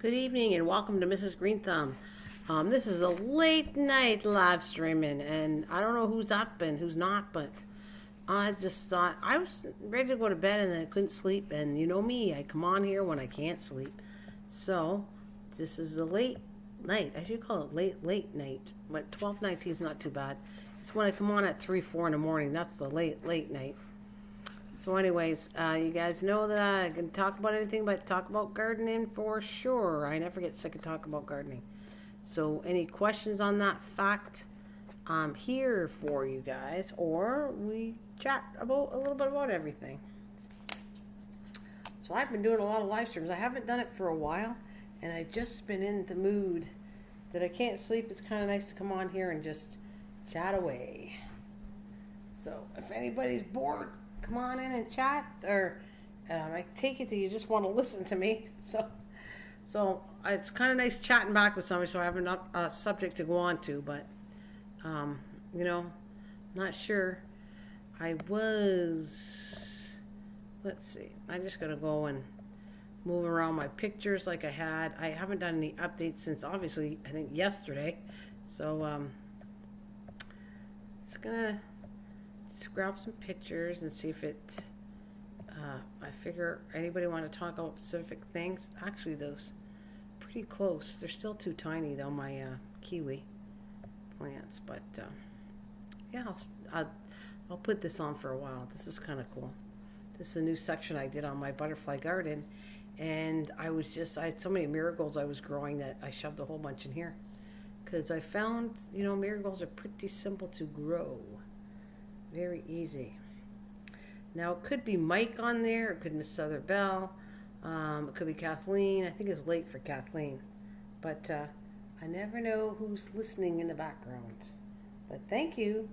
Good evening and welcome to Mrs. Greenthumb. This is a late night live streaming, and I don't know who's up and who's not, but I just thought I was ready to go to bed and I couldn't sleep. And you know me, I come on here when I can't sleep. So this is a late night. I should call it late night, but 12:19 is not too bad. It's when I come on at 3, 4 in the morning. That's the late night. So anyways, you guys know that I can talk about anything but talk about gardening for sure. I never get sick of talking about gardening. So any questions on that fact, I'm here for you guys, or we chat about a little bit about everything. So I've been doing a lot of live streams. I haven't done it for a while, and I just been in the mood that I can't sleep. It's kind of nice to come on here and just chat away. So if anybody's bored, come on in and chat, or I take it that you just want to listen to me. So it's kind of nice chatting back with somebody, so I have a subject to go on to, but, not sure. Let's see, I just got to go and move around my pictures like I had. I haven't done any updates since, obviously, I think yesterday. So, just going to grab some pictures and see if I figure anybody want to talk about specific things. Actually, those pretty close. They're still too tiny though, my kiwi plants, but yeah, I'll put this on for a while. This is kind of cool. This is a new section I did on my butterfly garden, and I had so many marigolds I was growing that I shoved a whole bunch in here because I found, marigolds are pretty simple to grow. Very easy. Now, it could be Mike on there. It could be Miss Souther Bell. It could be Kathleen. I think it's late for Kathleen. But I never know who's listening in the background. But thank you.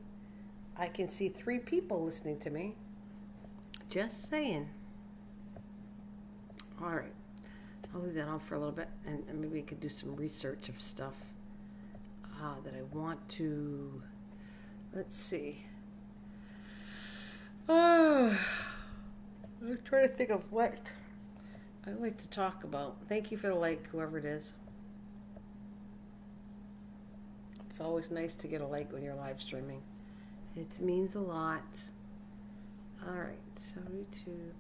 I can see 3 people listening to me. Just saying. All right. I'll leave that on for a little bit. And maybe we could do some research of stuff that I want to... Let's see. Oh, I'm trying to think of what I like to talk about. Thank you for the like, whoever it is. It's always nice to get a like when you're live streaming. It means a lot. Alright, so YouTube.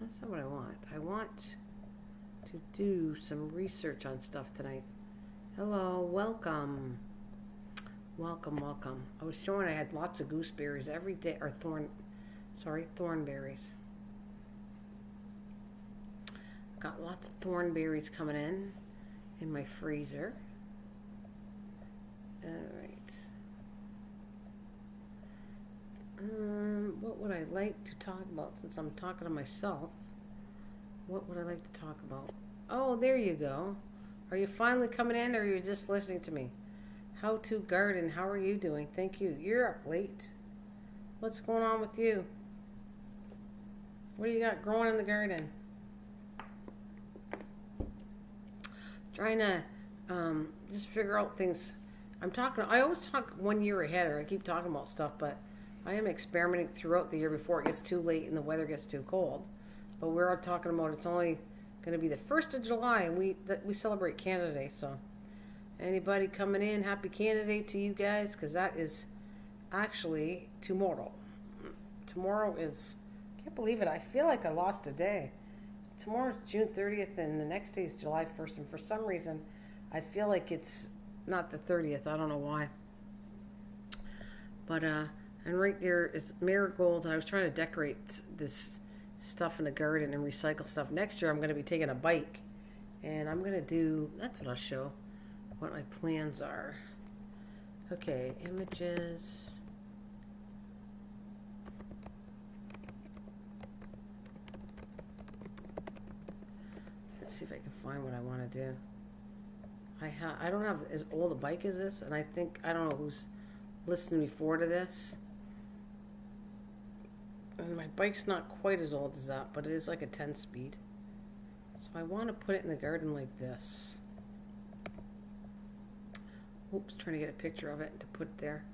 That's not what I want. I want to do some research on stuff tonight. Hello, welcome. Welcome. I was showing I had lots of gooseberries every day, or thornberries. Got lots of thornberries coming in my freezer. Alright. What would I like to talk about since I'm talking to myself? What would I like to talk about? Oh, there you go. Are you finally coming in, or are you just listening to me? How to garden. How are you doing? Thank you. You're up late. What's going on with you? What do you got growing in the garden? Trying to just figure out things. I always talk 1 year ahead, or I keep talking about stuff, but I am experimenting throughout the year before it gets too late and the weather gets too cold. But we're talking about it's only going to be the 1st of July, and we celebrate Canada Day. So anybody coming in, happy Canada Day to you guys, because that is actually tomorrow. Tomorrow is... I can't believe it. I feel like I lost a day. Tomorrow's June 30th and the next day is July 1st, and for some reason I feel like it's not the 30th. I don't know why. But and right there is marigolds, and I was trying to decorate this stuff in the garden and recycle stuff. Next year I'm going to be taking a bike, and I'm going to do... That's what I'll show, what my plans are. Okay, images... See if I can find what I want to do. I don't have as old a bike as this, and I don't know who's listening before to this. And my bike's not quite as old as that, but it is like a 10-speed. So I want to put it in the garden like this. Oops, trying to get a picture of it to put it there.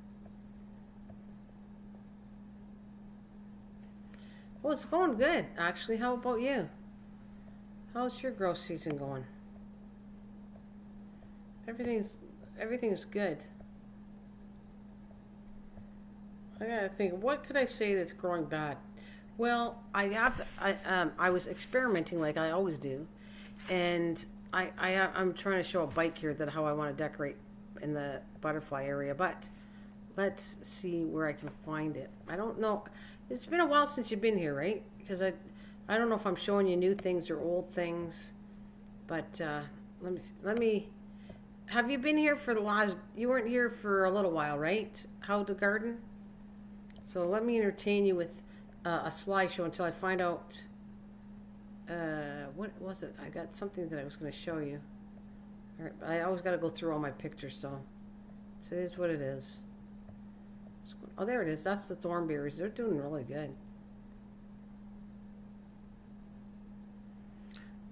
Oh, it's going good, actually. How about you? How's your growth season going? Everything's everything's good. I gotta think. What could I say that's growing bad? Well, I was experimenting like I always do, and I'm trying to show a bike here that how I want to decorate in the butterfly area, but let's see where I can find it. I don't know. It's been a while since you've been here, right? Because I don't know if I'm showing you new things or old things, but let me. Have you been here for the last? You weren't here for a little while, right? How to garden. So let me entertain you with a slideshow until I find out. What was it? I got something that I was going to show you. All right, I always got to go through all my pictures, so it is what it is. Oh, there it is. That's the thornberries. They're doing really good.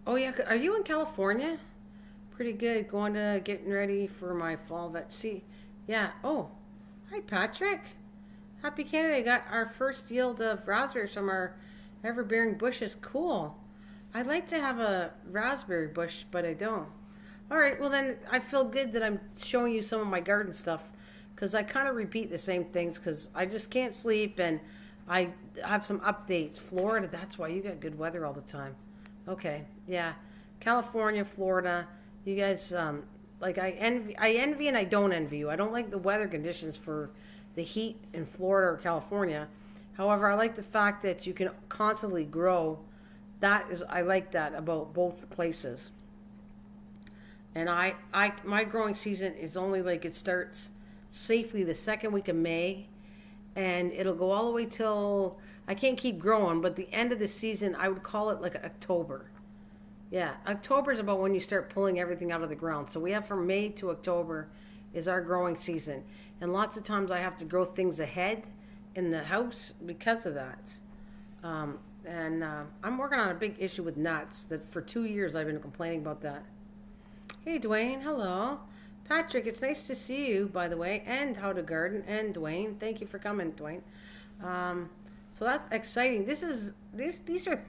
Oh yeah, are you in California? Pretty good. Going to getting ready for my fall vet. See, yeah. Oh, hi Patrick. Happy Canada. I got our first yield of raspberries from our ever-bearing bushes. Cool. I'd like to have a raspberry bush, but I don't. All right, well then I feel good that I'm showing you some of my garden stuff because I kind of repeat the same things because I just can't sleep and I have some updates. Florida, that's why you got good weather all the time. Okay, yeah. California, Florida, you guys, like I envy and I don't envy you. I don't like the weather conditions for the heat in Florida or California. However, I like the fact that you can constantly grow. I like that about both places. And my growing season is only like it starts safely the second week of May, and it'll go all the way till I can't keep growing, but the end of the season I would call it like October. Yeah, October is about when you start pulling everything out of the ground. So we have from May to October is our growing season, and lots of times I have to grow things ahead in the house because of that. I'm working on a big issue with nuts that for 2 years I've been complaining about that. Hey, Dwayne. Hello. Patrick, it's nice to see you, by the way, and How to Garden, and Dwayne. Thank you for coming, Dwayne. So that's exciting. These are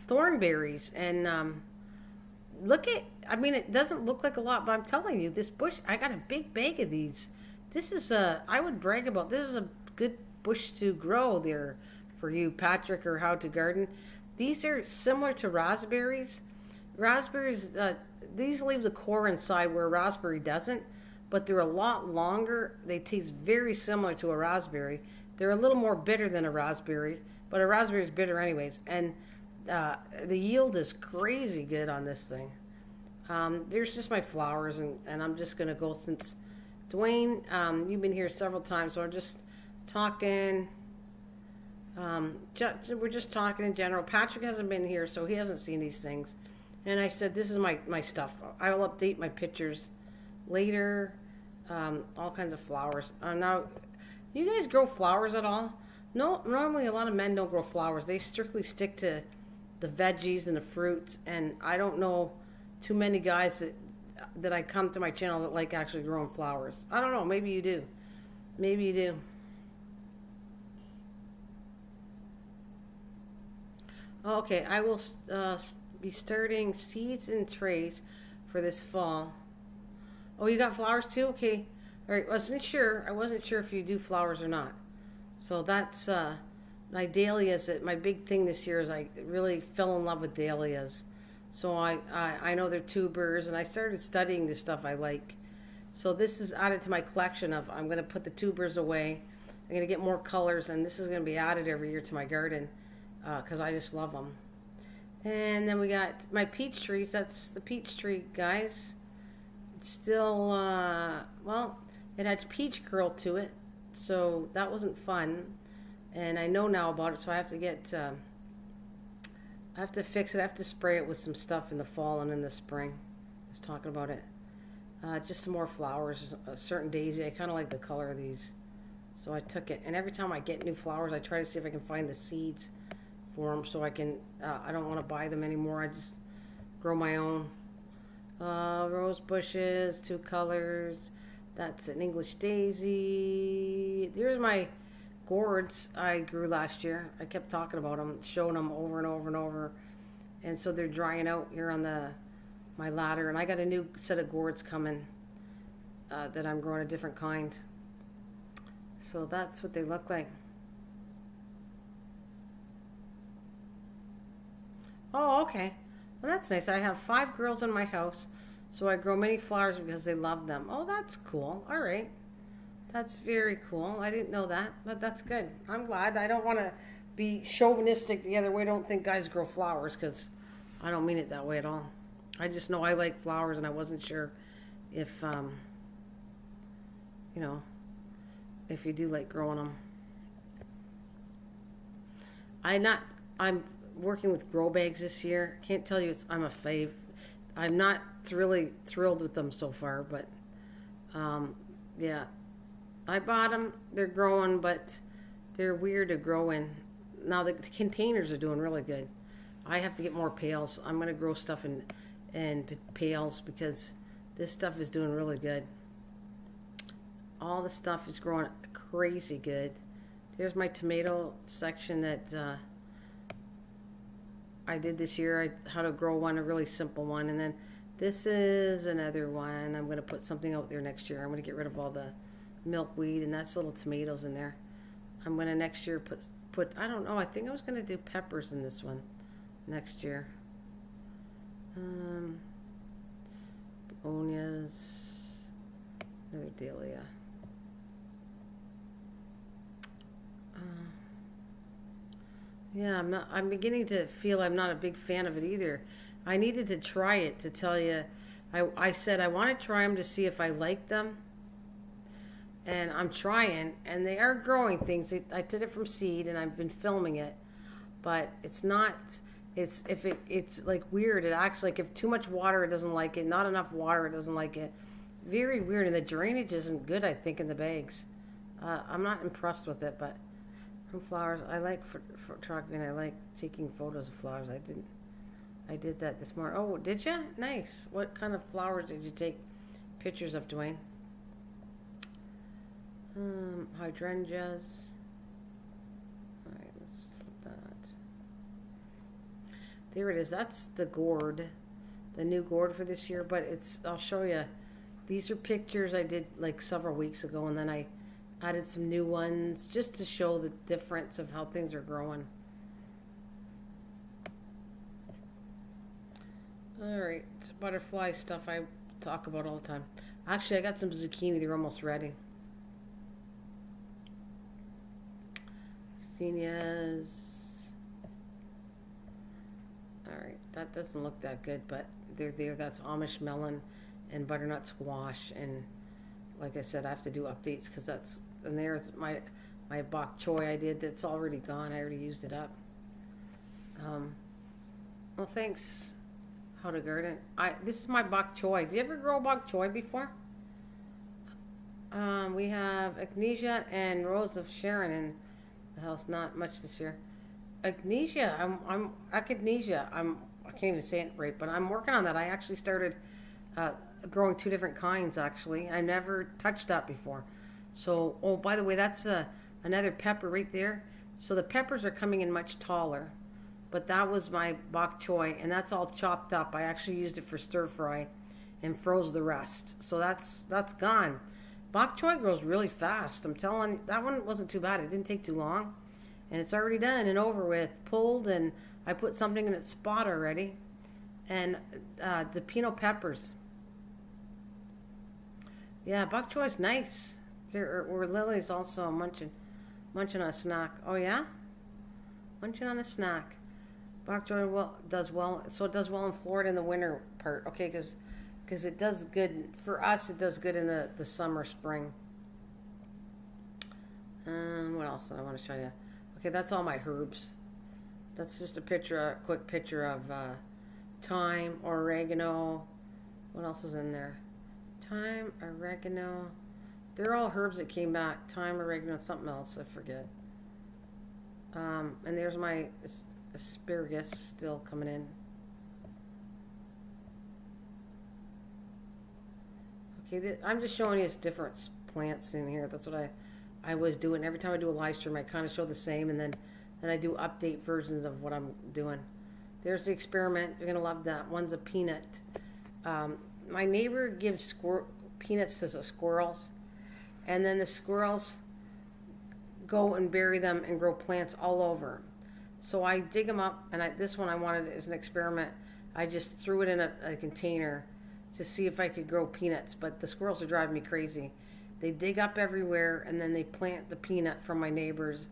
thornberries, and I mean, it doesn't look like a lot, but I'm telling you, this bush, I got a big bag of these. This is I would brag about, this is a good bush to grow there for you, Patrick, or How to Garden. These are similar to raspberries. Raspberries, these leave the core inside where a raspberry doesn't, but they're a lot longer. They taste very similar to a raspberry. They're a little more bitter than a raspberry, but a raspberry is bitter anyways. And the yield is crazy good on this thing. There's just my flowers, and I'm just going to go since Dwayne, you've been here several times, so I'm just talking. We're just talking in general. Patrick hasn't been here, so he hasn't seen these things. And I said, this is my stuff. I will update my pictures later. All kinds of flowers. Now, you guys grow flowers at all? No, normally a lot of men don't grow flowers. They strictly stick to the veggies and the fruits. And I don't know too many guys that I come to my channel that like actually growing flowers. I don't know. Maybe you do. Maybe you do. Okay, I will be starting seeds in trays for this fall. Oh, you got flowers too? Okay. All right. I wasn't sure if you do flowers or not. So that's my dahlias. My big thing this year is I really fell in love with dahlias. So I know they're tubers, and I started studying this stuff I like. So this is added to my collection of, I'm going to put the tubers away. I'm going to get more colors, and this is going to be added every year to my garden because I just love them. And then we got my peach trees. That's the peach tree, guys. It's still, well, it had peach curl to it, so that wasn't fun. And I know now about it, so I have to I have to fix it. I have to spray it with some stuff in the fall and in the spring. I was talking about it. Just some more flowers, a certain daisy. I kind of like the color of these. So I took it. And every time I get new flowers, I try to see if I can find the seeds for them so I can, I don't want to buy them anymore. I just grow my own. Rose bushes, 2 colors. That's an English daisy. Here's my gourds I grew last year. I kept talking about them, showing them over and over and over. And so they're drying out here on my ladder. And I got a new set of gourds coming. that I'm growing a different kind. So that's what they look like. Oh, okay. Well, that's nice. I have 5 girls in my house, so I grow many flowers because they love them. Oh, that's cool. All right. That's very cool. I didn't know that, but that's good. I'm glad. I don't want to be chauvinistic the other way. Don't think guys grow flowers, because I don't mean it that way at all. I just know I like flowers, and I wasn't sure if, you know, if you do like growing them. I'm working with grow bags this year. Can't tell you I'm a fave. I'm not really thrilled with them so far, but yeah. I bought them. They're growing, but they're weird to grow in. Now the containers are doing really good. I have to get more pails. I'm going to grow stuff in pails because this stuff is doing really good. All the stuff is growing crazy good. There's my tomato section that I did this year. How to grow one, a really simple one. And then this is another one. I'm going to put something out there next year. I'm going to get rid of all the milkweed, and that's little tomatoes in there. I'm going to next year put I don't know, I think I was going to do peppers in this one next year. Begonias, another dahlia. Yeah, I'm beginning to feel I'm not a big fan of it either. I needed to try it to tell you. I said I want to try them to see if I like them. And I'm trying, and they are growing things. I did it from seed, and I've been filming it, but it's not. It's like weird. It acts like if too much water, it doesn't like it. Not enough water, it doesn't like it. Very weird, and the drainage isn't good. I think in the bags, I'm not impressed with it. But from flowers, I like photography. I like taking photos of flowers. I did that this morning. Oh, did you? Nice. What kind of flowers did you take pictures of, Dwayne? Hydrangeas. All right, let's flip that. There it is. That's the gourd, the new gourd for this year. But I'll show you. These are pictures I did like several weeks ago, and then I added some new ones just to show the difference of how things are growing. All right, butterfly stuff I talk about all the time. Actually, I got some zucchini. They're almost ready. Zinnias. Alright, that doesn't look that good, but they're there. That's Amish melon and butternut squash. And like I said, I have to do updates because that's, and there's my bok choy I did that's already gone. I already used it up. Well, thanks, How to Garden. This is my bok choy. Did you ever grow bok choy before? We have Agnesia and Rose of Sharon in the house. Not much this year. Agnesia. I'm Agnesia. I can't even say it right, but I'm working on that. I actually started growing 2 different kinds. Actually, I never touched that before. So, oh, by the way, that's another pepper right there. So the peppers are coming in much taller, but that was my bok choy, and that's all chopped up. I actually used it for stir fry, and froze the rest. So that's gone. Bok choy grows really fast. I'm telling you, that one wasn't too bad. It didn't take too long. And it's already done and over with. Pulled, and I put something in its spot already. And the pino peppers. Yeah, bok choy's nice. There were Lily's also munching on a snack. Oh, yeah? Munching on a snack. Bok choy does well. So it does well in Florida in the winter part. Okay, because it does good for us. It does good in the summer, spring. What else do I want to show you? Okay, that's all my herbs. That's just a quick picture of thyme, oregano. What else is in there? Thyme, oregano. They're all herbs that came back. Thyme, oregano, something else, I forget. And there's my asparagus still coming in. Okay, I'm just showing you different plants in here. That's what I was doing. Every time I do a live stream, I kind of show the same, and then I do update versions of what I'm doing. There's the experiment. You're going to love that. One's a peanut. My neighbor gives peanuts to the squirrels. And then the squirrels go and bury them and grow plants all over. So I dig them up, and this one I wanted as an experiment. I just threw it in a container to see if I could grow peanuts, but the squirrels are driving me crazy. They dig up everywhere, and then they plant the peanut from my neighbors.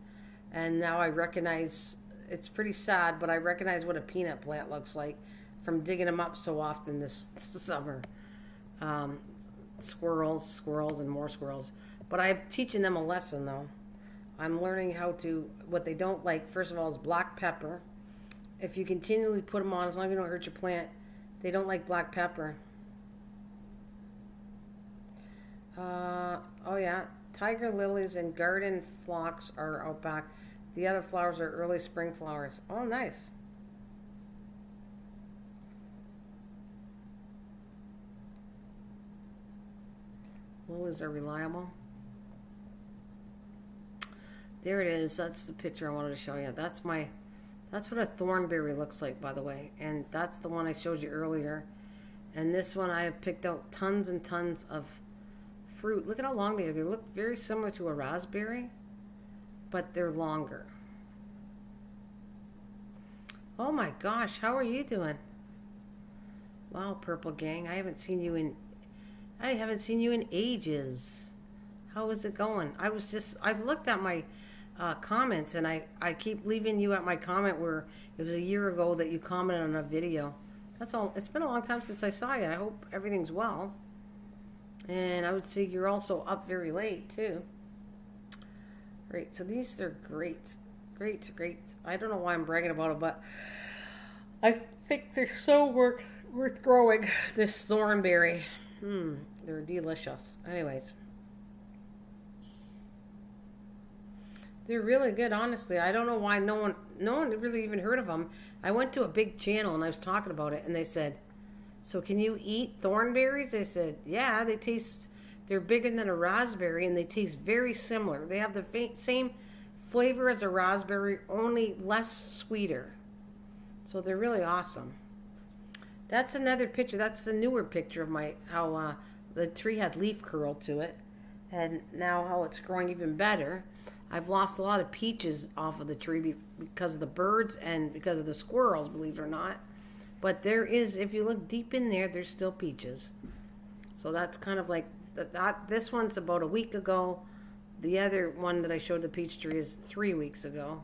And now I recognize, it's pretty sad, but I recognize what a peanut plant looks like from digging them up so often this summer. Squirrels, and more squirrels. But I'm teaching them a lesson, though. I'm learning how to, what they don't like, first of all, is black pepper. If you continually put them on, as long as you don't hurt your plant, they don't like black pepper. Oh yeah, tiger lilies and garden phlox are out back. The other flowers are early spring flowers. Oh, nice. Lilies are reliable. There it is. That's the picture I wanted to show you. That's what a thornberry looks like, by the way. And that's the one I showed you earlier. And this one I have picked out tons and tons of fruit. Look at how long they are. They look very similar to a raspberry, but they're longer. Oh my gosh, how are you doing? Wow, Purple Gang. I haven't seen you in ages. How is it going? I looked at my comments, and I keep leaving you at my comment where it was a year ago that you commented on a video. That's all. It's been a long time since I saw you. I hope everything's well. And I would say you're also up very late, too. Great. So these are great. Great. I don't know why I'm bragging about it, but I think they're so worth growing, this thornberry. They're delicious. Anyways. They're really good, honestly. I don't know why no one really even heard of them. I went to a big channel and I was talking about it, and they said, "So can you eat thornberries?" I said, "Yeah, they're bigger than a raspberry, and they taste very similar. They have the same flavor as a raspberry, only less sweeter. So they're really awesome." That's another picture. That's the newer picture of how the tree had leaf curl to it, and now how it's growing even better. I've lost a lot of peaches off of the tree because of the birds and because of the squirrels, believe it or not. But there is, if you look deep in there, there's still peaches. So that's kind of like that. This one's about a week ago. The other one that I showed the peach tree is 3 weeks ago.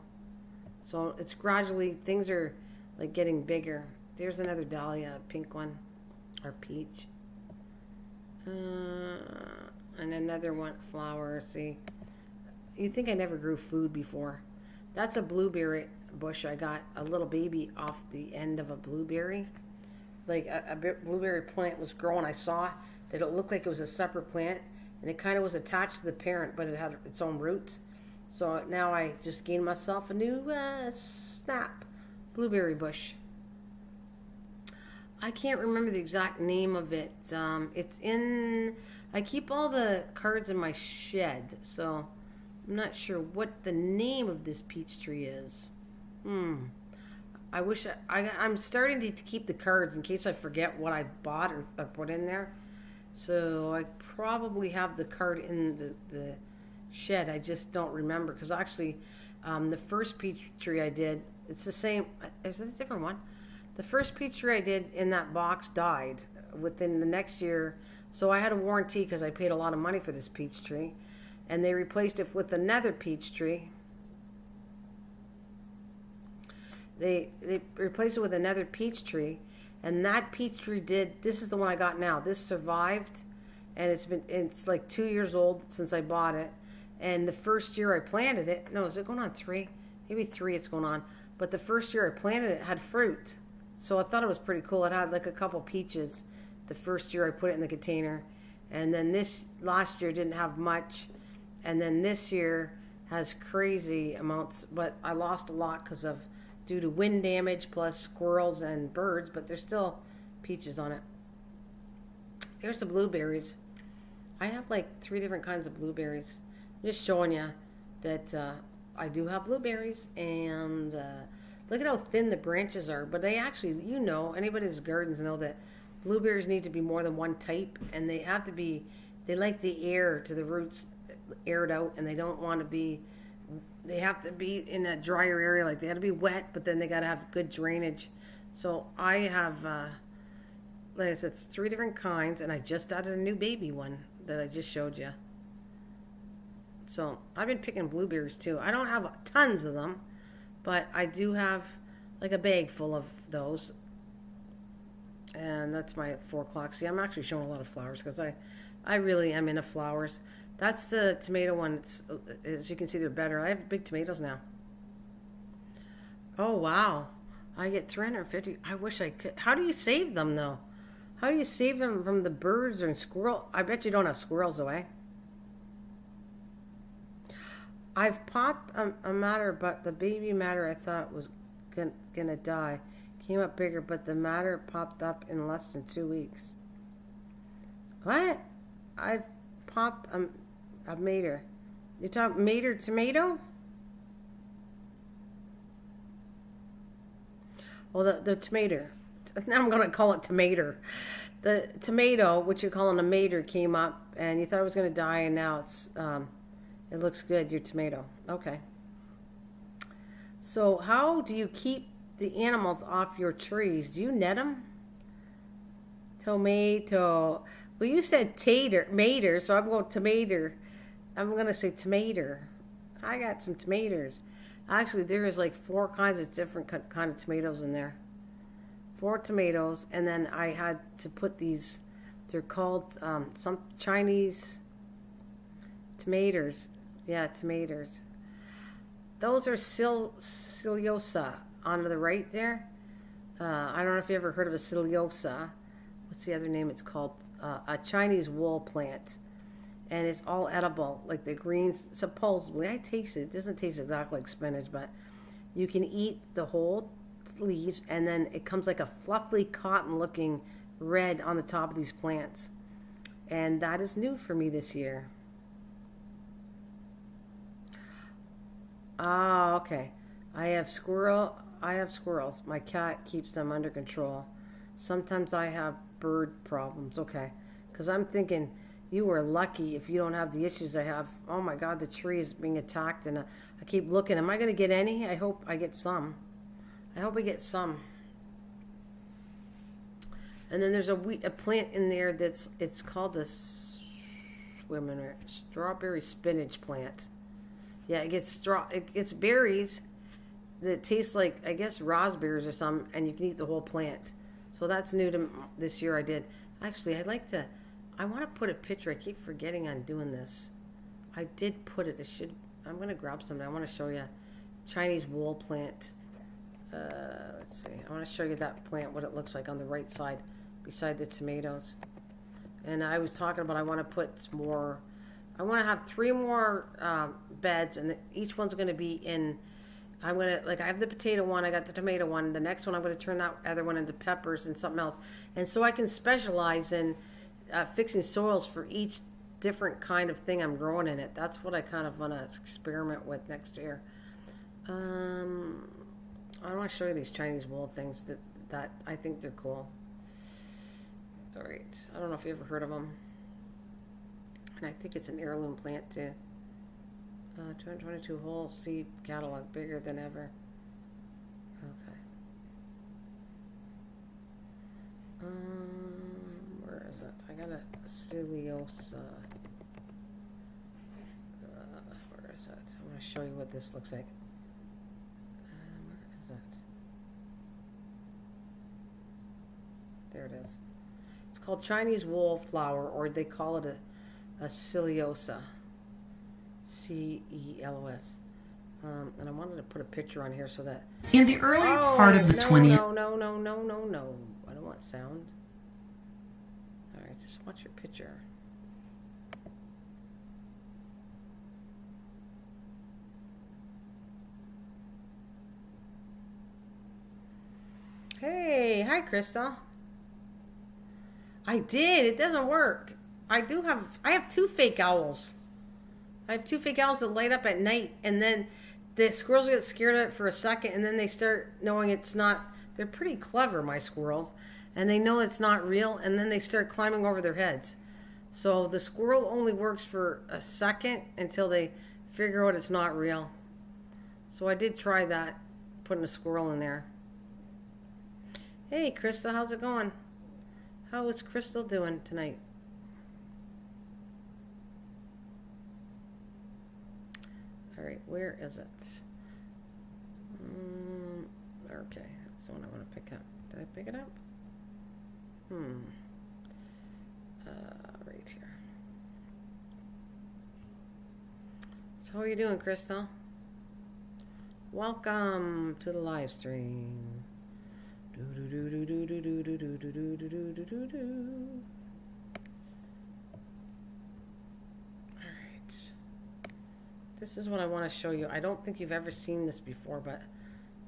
So it's gradually, things are like getting bigger. There's another dahlia, pink one, or peach. And another one, flower, see. You'd think I never grew food before. That's a blueberry bush. I got a little baby off the end of a blueberry. Like a blueberry plant was growing. I saw that it looked like it was a separate plant, and it kind of was attached to the parent, but it had its own roots. So now I just gained myself a new snap blueberry bush. I can't remember the exact name of it. I keep all the cards in my shed, so I'm not sure what the name of this peach tree is. I wish I'm starting to keep the cards in case I forget what I bought or put in there. So I probably have the card in the shed. I just don't remember, because actually the first peach tree I did, it's the same. Is it a different one? The first peach tree I did in that box died within the next year. So I had a warranty because I paid a lot of money for this peach tree. And they replaced it with another peach tree. They replaced it with another peach tree, and that peach tree this is the one I got now. This survived, and it's like 2 years old since I bought it. And the first year I planted it, no, is it going on 3? Maybe 3 it's going on. But the first year I planted it had fruit. So I thought it was pretty cool. It had like a couple peaches the first year I put it in the container. And then last year didn't have much. And then this year has crazy amounts, but I lost a lot due to wind damage plus squirrels and birds, but there's still peaches on it. There's the blueberries. I have like 3 different kinds of blueberries. I'm just showing you that I do have blueberries, and look at how thin the branches are. But they actually, anybody who's gardens know that blueberries need to be more than one type, and they have to be, they like the air to the roots aired out, and they don't want to be, they have to be in a drier area, like they got to be wet, but then they got to have good drainage. So I have, like I said, 3 different kinds, and I just added a new baby one that I just showed you. So I've been picking blueberries too. I don't have tons of them, but I do have like a bag full of those. And that's my 4 o'clock. See, I'm actually showing a lot of flowers because I really am into flowers. That's the tomato one. It's, as you can see, they're better. I have big tomatoes now. Oh, wow. I get 350. I wish I could. How do you save them, though? How do you save them from the birds or squirrel? I bet you don't have squirrels, though, eh? I've popped a madder, but the baby madder I thought was gonna die. Came up bigger, but the madder popped up in less than 2 weeks. What? I've popped a mater. You're talking mater tomato? Well, the tomato. Now I'm gonna call it tomato. The tomato, which you're calling a mater, came up, and you thought it was gonna die, and now it's it looks good. Your tomato. Okay. So how do you keep the animals off your trees? Do you net them? Tomato. Well, you said mater, so I'm going tomato. I'm going to say tomato. I got some tomatoes. Actually, there is like 4 kinds of different kind of tomatoes in there. 4 tomatoes, and then I had to put these. They're called some Chinese tomatoes. Yeah, tomatoes. Those are ciliosa on the right there. I don't know if you ever heard of a ciliosa. What's the other name? It's called a Chinese wool plant. And it's all edible, like the greens, supposedly. I taste it. It doesn't taste exactly like spinach, but you can eat the whole leaves, and then it comes like a fluffy cotton-looking red on the top of these plants. And that is new for me this year. Ah, okay. I have squirrels. My cat keeps them under control. Sometimes I have bird problems. Okay. Because I'm thinking you are lucky if you don't have the issues I have. Oh my God, the tree is being attacked, and I keep looking. Am I going to get any? I hope I get some. I hope I get some. And then there's a plant in there it's called a strawberry spinach plant. Yeah, it gets berries that taste like, I guess, raspberries or something, and you can eat the whole plant. So that's new to this year. I did. Actually, I want to put a picture. I keep forgetting on doing this. I did put it. I'm going to grab something. I want to show you Chinese wool plant. Let's see. I want to show you that plant, what it looks like on the right side beside the tomatoes. And I was talking about I want to put more. I want to have 3 more beds, and each one's going to be in. I'm going to, like, I have the potato one, I got the tomato one. The next one, I'm going to turn that other one into peppers and something else. And so I can specialize in fixing soils for each different kind of thing I'm growing in it. That's what I kind of want to experiment with next year. I want to show you these Chinese wool things that I think they're cool. All right. I don't know if you ever heard of them. And I think it's an heirloom plant too. 222 whole seed catalog, bigger than ever. Okay. Where is it? I got a ciliosa. Where is it? I'm going to show you what this looks like. Where is it? There it is. It's called Chinese wool flower, or they call it a ciliosa. CELOS. And I wanted to put a picture on here so that... In the early part of the 20th... No. I don't want sound. All right, just watch your picture. Hey, hi, Crystal. I did. It doesn't work. I have 2 fake owls. I have 2 fake owls that light up at night, and then the squirrels get scared of it for a second, and then they start knowing it's not. They're pretty clever, my squirrels. and they know it's not real, and then they start climbing over their heads. So the squirrel only works for a second until they figure out it's not real. So I did try that, putting a squirrel in there. Hey, Crystal, how's it going? How is Crystal doing tonight? All right, where is it? Okay, that's the one I want to pick up. Did I pick it up? Right here. So how are you doing, Crystal? Welcome to the live stream. Alright. This is what I want to show you. I don't think you've ever seen this before, but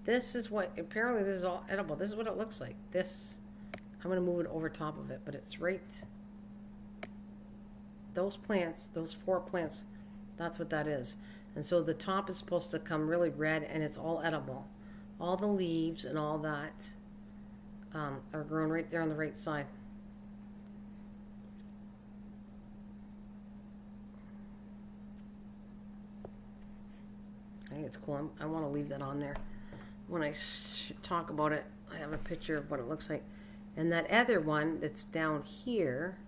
this is what, apparently this is all edible. This is what it looks like. This, I'm going to move it over top of it, but it's right, those plants, those 4 plants, that's what that is. And so the top is supposed to come really red, and it's all edible. All the leaves and all that are grown right there on the right side. I think it's cool. I want to leave that on there. When I talk about it, I have a picture of what it looks like. And that other one that's down here,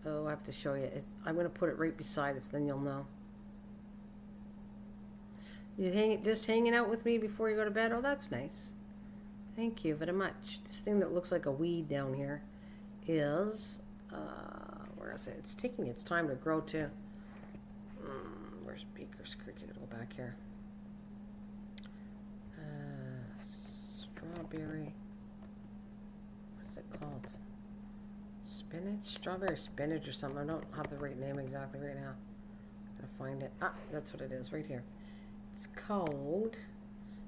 oh, I have to show you. I'm going to put it right beside it, so then you'll know. You just hanging out with me before you go to bed? Oh, that's nice. Thank you very much. This thing that looks like a weed down here is, where is it? It's taking its time to grow too. Where's Baker's Creek? Go back here. Strawberry. What is it called? Spinach? Strawberry spinach or something. I don't have the right name exactly right now. I'm gonna find it. Ah, that's what it is right here. It's called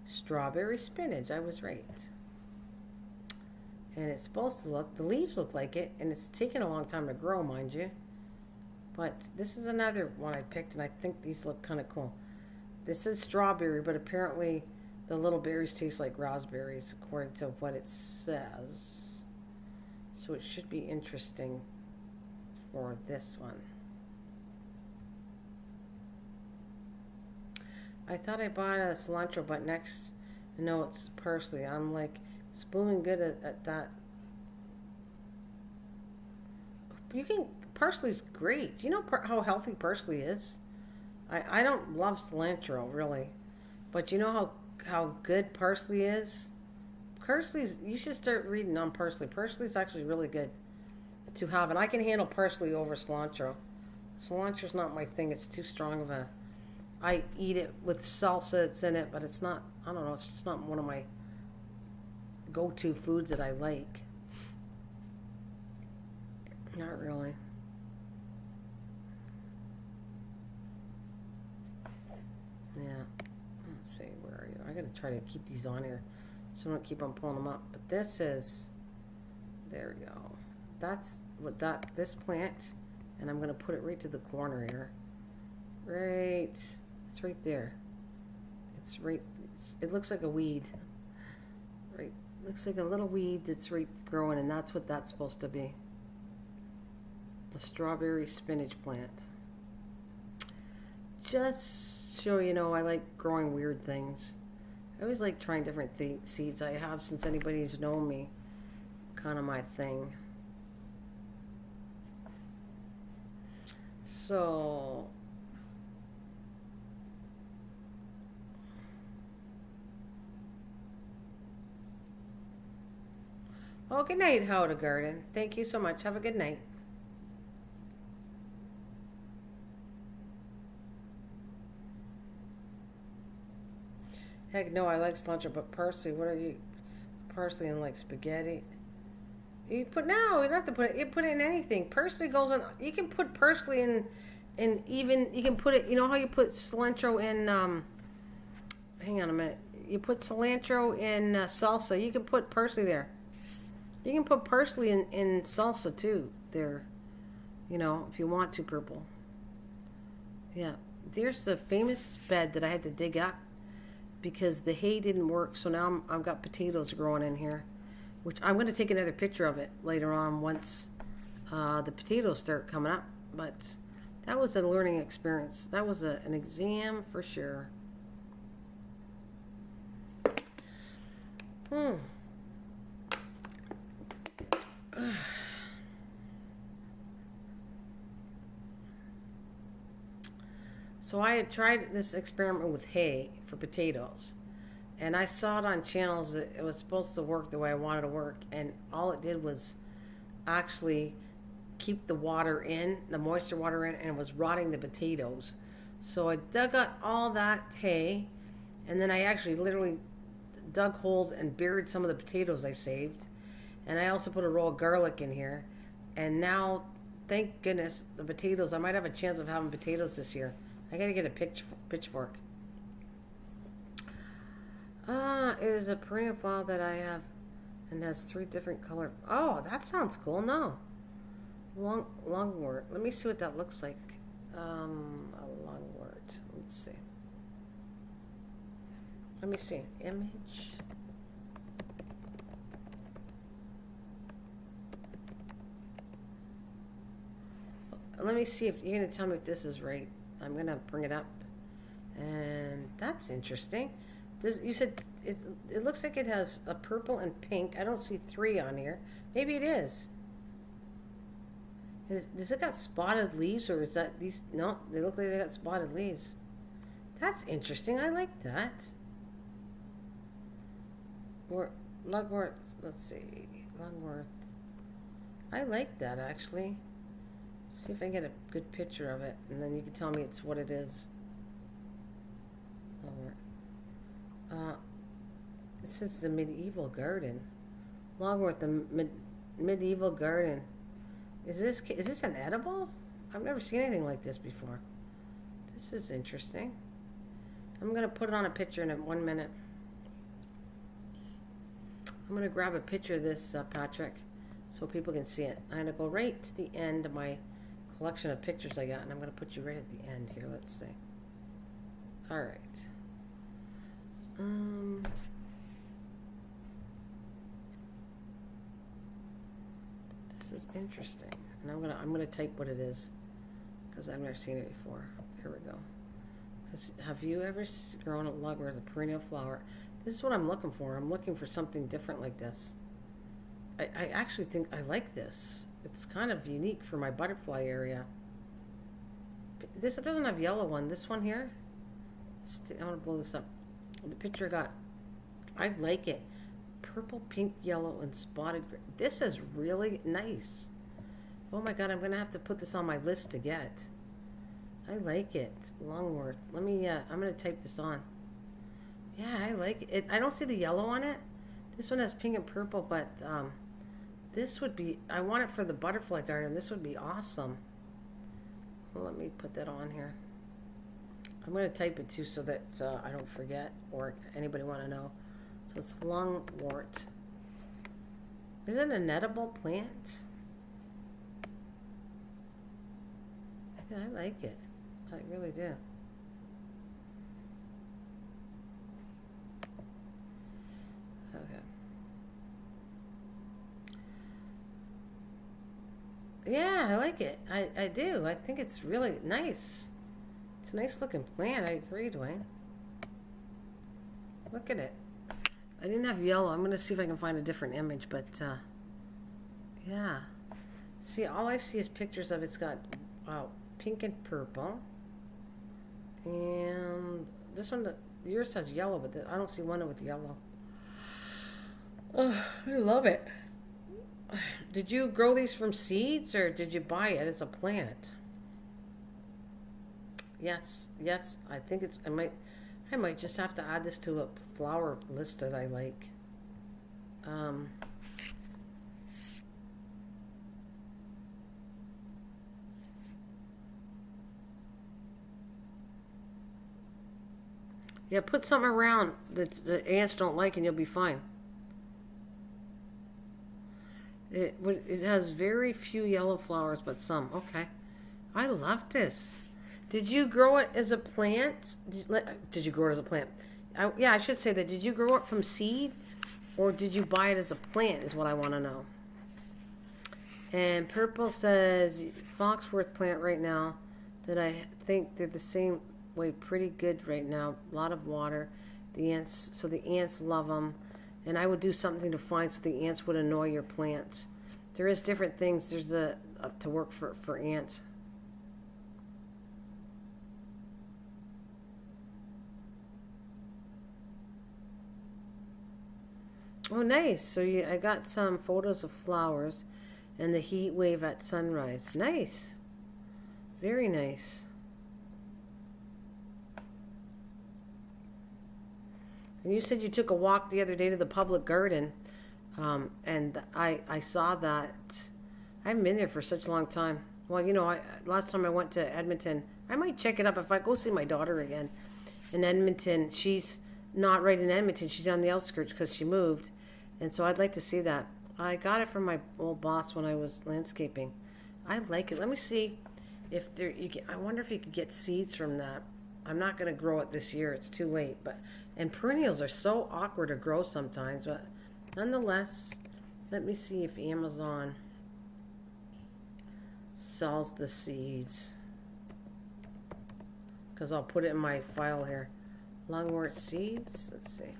strawberry spinach. I was right. And it's supposed to look, the leaves look like it, and it's taken a long time to grow, mind you. But this is another one I picked, and I think these look kind of cool. This is strawberry, but apparently the little berries taste like raspberries, according to what it says. So it should be interesting for this one. I thought I bought a cilantro, but next, no, it's parsley. I'm like, it's blooming good at that. Parsley's great. You know how healthy parsley is? I don't love cilantro, really. But you know how good parsley is? You should start reading on parsley. Parsley's actually really good to have. And I can handle parsley over cilantro. Cilantro's not my thing. It's too strong of a... I eat it with salsa, it's in it, but it's not, I don't know, it's just not one of my go-to foods that I like. Not really. Yeah. Let's see, where are you? I gotta try to keep these on here so I don't keep on pulling them up. But this is, there we go. That's what this plant, and I'm gonna put it right to the corner here. Right. It's right there. It's right. It looks like a weed. Right. Looks like a little weed that's right growing, and that's what that's supposed to be. The strawberry spinach plant. Just so you know, I like growing weird things. I always like trying different seeds. I have since anybody who's known me. Kind of my thing. So... Oh, good night, How to Garden. Thank you so much. Have a good night. Heck no, I like cilantro, but parsley, what are you? Parsley and like spaghetti. You don't have to put it, you put it in anything. Parsley goes in, you can put parsley in even, you can put it, you know how you put cilantro in, hang on a minute. You put cilantro in salsa, you can put parsley there. You can put parsley in salsa too, there, you know, if you want to, purple. Yeah, there's the famous bed that I had to dig up because the hay didn't work, so now I've got potatoes growing in here. which I'm going to take another picture of it later on once the potatoes start coming up. But that was a learning experience. That was an exam for sure. So I had tried this experiment with hay for potatoes, and I saw it on channels that it was supposed to work the way I wanted to work, and all it did was actually keep the water in, the moisture water in, and it was rotting the potatoes. So I dug up all that hay, and then I actually literally dug holes and buried some of the potatoes I saved, and I also put a roll of garlic in here, and now, thank goodness, the potatoes, I might have a chance of having potatoes this year. I gotta get a pitchfork. It is a perennial flower that I have and has 3 different color. Oh, that sounds cool. No. Longwort. Let me see what that looks like. A longwort. Let's see. Let me see. Image. Let me see if you're gonna tell me if this is right. I'm gonna bring it up, and that's interesting. You said it looks like it has a purple and pink. I don't see 3 on here. Maybe it is. Does it got spotted leaves, or is that these? No, they look like they got spotted leaves. That's interesting. I like that. Or Lugworth. Let's see, Lugworth. I like that actually. See if I can get a good picture of it, and then you can tell me it's what it is. It says the medieval garden. Longworth, the medieval garden. Is this an edible? I've never seen anything like this before. This is interesting. I'm gonna put it on a picture in 1 minute. I'm gonna grab a picture of this, Patrick, so people can see it. I'm gonna go right to the end of my collection of pictures I got, and I'm going to put you right at the end here. Let's see. All right. This is interesting, and I'm gonna type what it is because I've never seen it before. Here we go. Have you ever grown a lugworth as a perennial flower? This is what I'm looking for. I'm looking for something different like this. I actually think I like this. It's kind of unique for my butterfly area. It doesn't have yellow one. This one here, I'm going to blow this up. The picture I like it. Purple, pink, yellow, and spotted. This is really nice. Oh my God, I'm going to have to put this on my list to get. I like it. Longworth. I'm going to type this on. Yeah, I like it. I don't see the yellow on it. This one has pink and purple, but this would be, I want it for the butterfly garden. This would be awesome. Well, let me put that on here. I'm going to type it too so that I don't forget or anybody want to know. So it's lungwort. Is it an edible plant? Yeah, I like it. I really do. Okay. Yeah, I like it. I do. I think it's really nice. It's a nice looking plant. I agree, Dwayne. Look at it. I didn't have yellow. I'm going to see if I can find a different image, but yeah. See, all I see is pictures of it's got pink and purple. And this one, yours has yellow, but I don't see one with yellow. Oh, I love it. Did you grow these from seeds or did you buy it as a plant? Yes. I think I might just have to add this to a flower list that I like. Yeah, put something around that the ants don't like and you'll be fine. It has very few yellow flowers, but some. Okay. I love this. Did you grow it as a plant? Did you grow it as a plant? Yeah, I should say that. Did you grow it from seed? Or did you buy it as a plant is what I want to know. And Purple says, Foxworth plant right now that I think they're the same way, pretty good right now. A lot of water. The ants love them. And I would do something to find so the ants would annoy your plants. There is different things. There's to work for ants. Oh, nice. So I got some photos of flowers and the heat wave at sunrise. Nice. Very nice. And you said you took a walk the other day to the public garden. And I saw that. I haven't been there for such a long time. Well, you know, last time I went to Edmonton, I might check it up if I go see my daughter again in Edmonton. She's not right in Edmonton. She's on the outskirts because she moved. And so I'd like to see that. I got it from my old boss when I was landscaping. I like it. Let me see if there. I wonder if you could get seeds from that. I'm not going to grow it this year. It's too late. And perennials are so awkward to grow sometimes. But nonetheless, let me see if Amazon sells the seeds. Because I'll put it in my file here. Lungwort seeds. Let's see.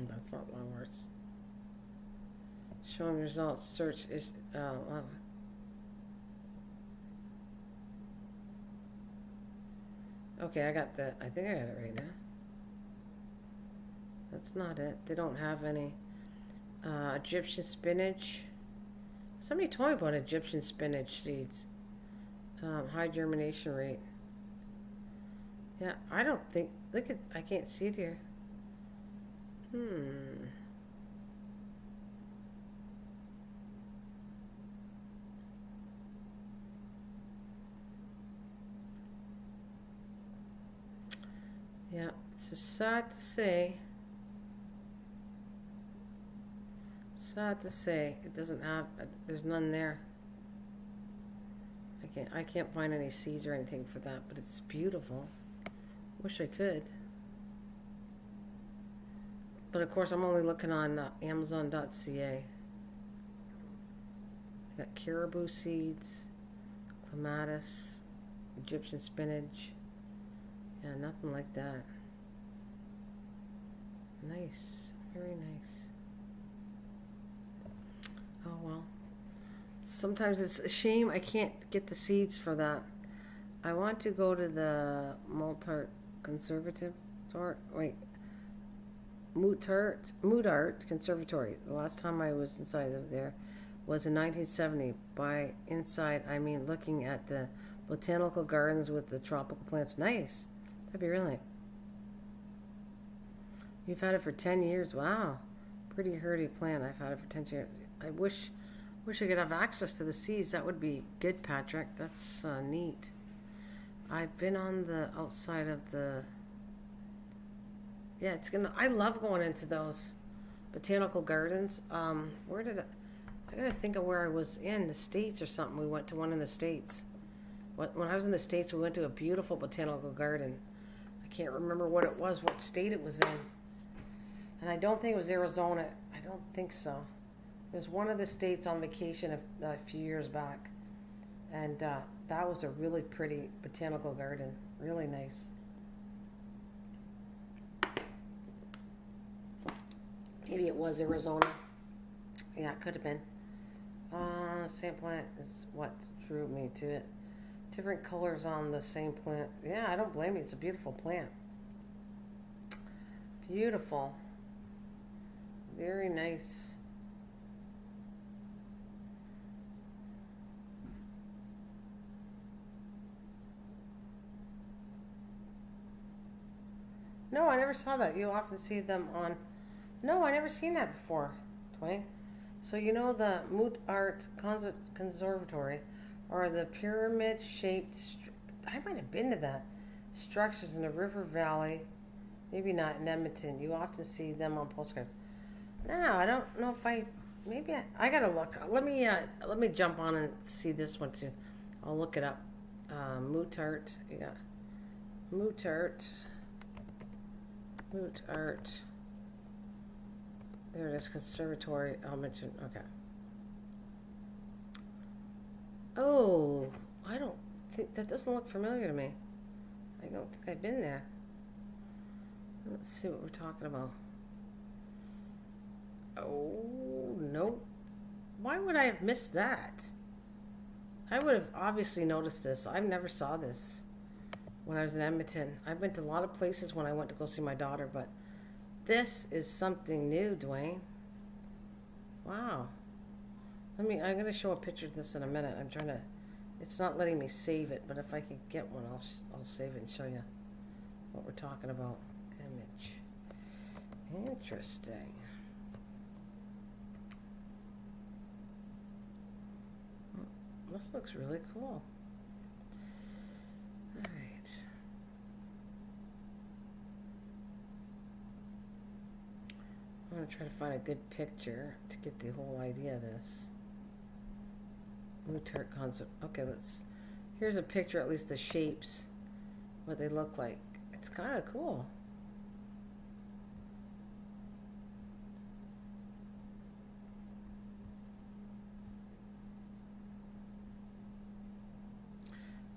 That's not lungworts. Showing results. Search is. Okay, I think I got it right now. That's not it. They don't have any. Egyptian spinach. Somebody told me about Egyptian spinach seeds. High germination rate. Yeah, I don't think. I can't see it here. Yeah, it's just sad to say. Sad to say, it doesn't have. There's none there. I can't find any seeds or anything for that, but it's beautiful. Wish I could. But of course, I'm only looking on Amazon.ca. Got caribou seeds, clematis, Egyptian spinach. Yeah, nothing like that. Nice. Very nice. Oh, well. Sometimes it's a shame I can't get the seeds for that. I want to go to the Mootart Conservatory. The last time I was inside of there was in 1970. By inside, I mean looking at the botanical gardens with the tropical plants. Nice. That'd be really. You've had it for 10 years. Wow. Pretty hardy plant. I've had it for 10 years. I wish I could have access to the seeds. That would be good, Patrick. That's neat. I've been on the outside of the. Yeah, I love going into those botanical gardens. Where did I gotta think of where I was in the States or something. We went to one in the States. When I was in the States, we went to a beautiful botanical garden. I can't remember what it was, what state it was in. And I don't think it was Arizona. I don't think so. It was one of the states on vacation a few years back. And that was a really pretty botanical garden. Really nice. Maybe it was Arizona. Yeah, it could have been. Same plant is what drew me to it. Different colors on the same plant. Yeah, I don't blame you. It's a beautiful plant. Beautiful. Very nice. No, I never saw that. You often see them on. No, I never seen that before, Dwayne. So you know the Mootart Conservatory, or the pyramid-shaped. I might have been to that. Structures in the river valley. Maybe not in Edmonton. You often see them on postcards. No, I don't know if I. Maybe I gotta look. Let me jump on and see this one too. I'll look it up. Mootart. Yeah. Mootart. There it is, conservatory elementary. Okay. Oh, I don't think that doesn't look familiar to me. I don't think I've been there. Let's see what we're talking about. Oh, nope. Why would I have missed that? I would have obviously noticed this. I never saw this when I was in Edmonton. I've been to a lot of places when I went to go see my daughter, but this is something new, Dwayne. Wow. I'm going to show a picture of this in a minute. I'm trying to, it's not letting me save it, but if I can get one, I'll save it and show you what we're talking about. Image. Interesting. This looks really cool. All right. I'm going to try to find a good picture to get the whole idea of this. Tart concept. Okay, here's a picture, at least the shapes, what they look like. It's kind of cool.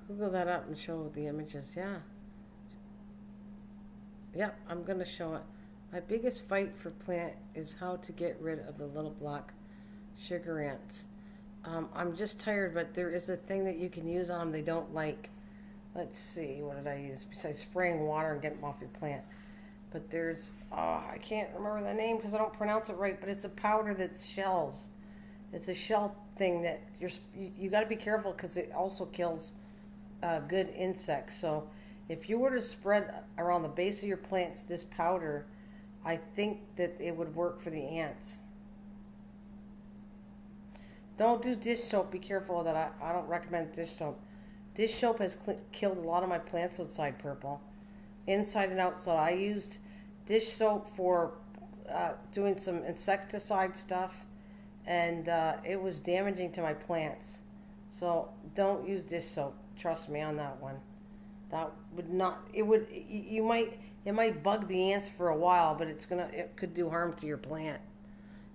Google that up and show the images. Yeah. Yep, I'm going to show it. My biggest fight for plant is how to get rid of the little black sugar ants. I'm just tired, but there is a thing that you can use on them they don't like. Let's see, what did I use? Besides spraying water and getting them off your plant. But there's, I can't remember the name because I don't pronounce it right, but it's a powder that shells. It's a shell thing that you got to be careful because it also kills good insects. So if you were to spread around the base of your plants this powder, I think that it would work for the ants. Don't do dish soap. Be careful of that. I don't recommend dish soap. Dish soap has killed a lot of my plants outside purple, inside and out. So I used dish soap for doing some insecticide stuff, and it was damaging to my plants. So don't use dish soap. Trust me on that one. That would not. It would. It might bug the ants for a while, but it could do harm to your plant.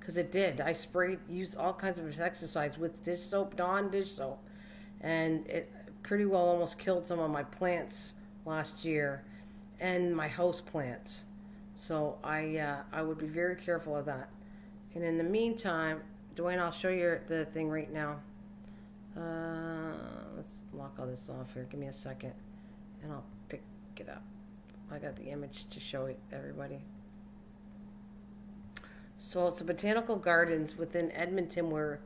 Because it did. I used all kinds of insecticides with dish soap, non-dish soap, and it pretty well almost killed some of my plants last year, and my house plants. So I would be very careful of that. And in the meantime, Dwayne, I'll show you the thing right now. Let's lock all this off here. Give me a second, and I'll pick it up. I got the image to show everybody. So it's the botanical gardens within Edmonton where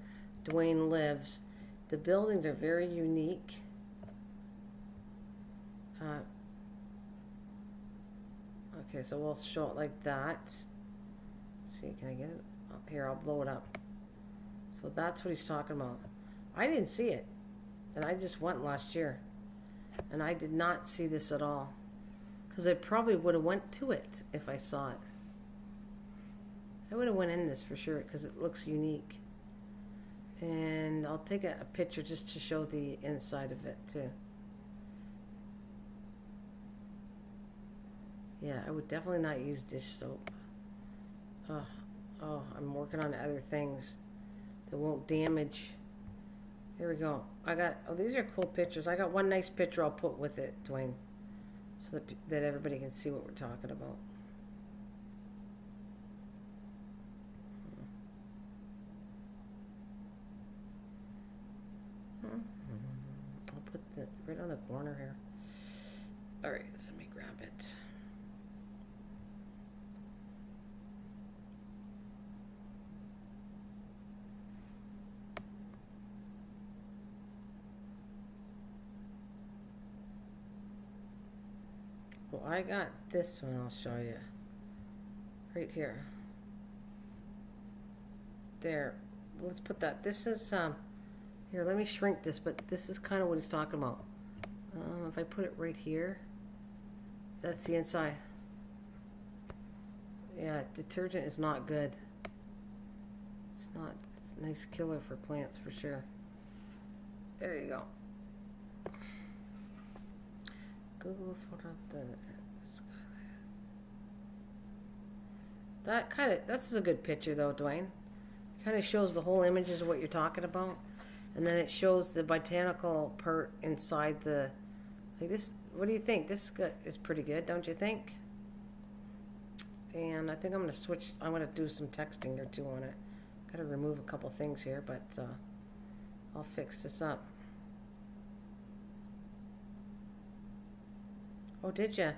Dwayne lives. The buildings are very unique. Okay, so we'll show it like that. Let's see, can I get it? Oh, here, I'll blow it up. So that's what he's talking about. I didn't see it, and I just went last year, and I did not see this at all, because I probably would have went to it if I saw it. I would have went in this for sure because it looks unique. And I'll take a picture just to show the inside of it too. Yeah, I would definitely not use dish soap. Oh, I'm working on other things that won't damage. Here we go. These are cool pictures. I got one nice picture I'll put with it, Dwayne, so that everybody can see what we're talking about. I'll put it right on the corner here. All right, let me grab it. Well, I got this one I'll show you. Right here. There. Let's put that. This is, here, let me shrink this, but this is kind of what he's talking about. If I put it right here, that's the inside. Yeah, detergent is not good. It's not. It's a nice killer for plants for sure. There you go. Google photo of the That's a good picture though, Dwayne. Kind of shows the whole images of what you're talking about. And then it shows the botanical part inside the, like this, what do you think? This is pretty good, don't you think? And I think I'm going to do some texting or two on it. Got to remove a couple things here, but I'll fix this up. Oh, did you?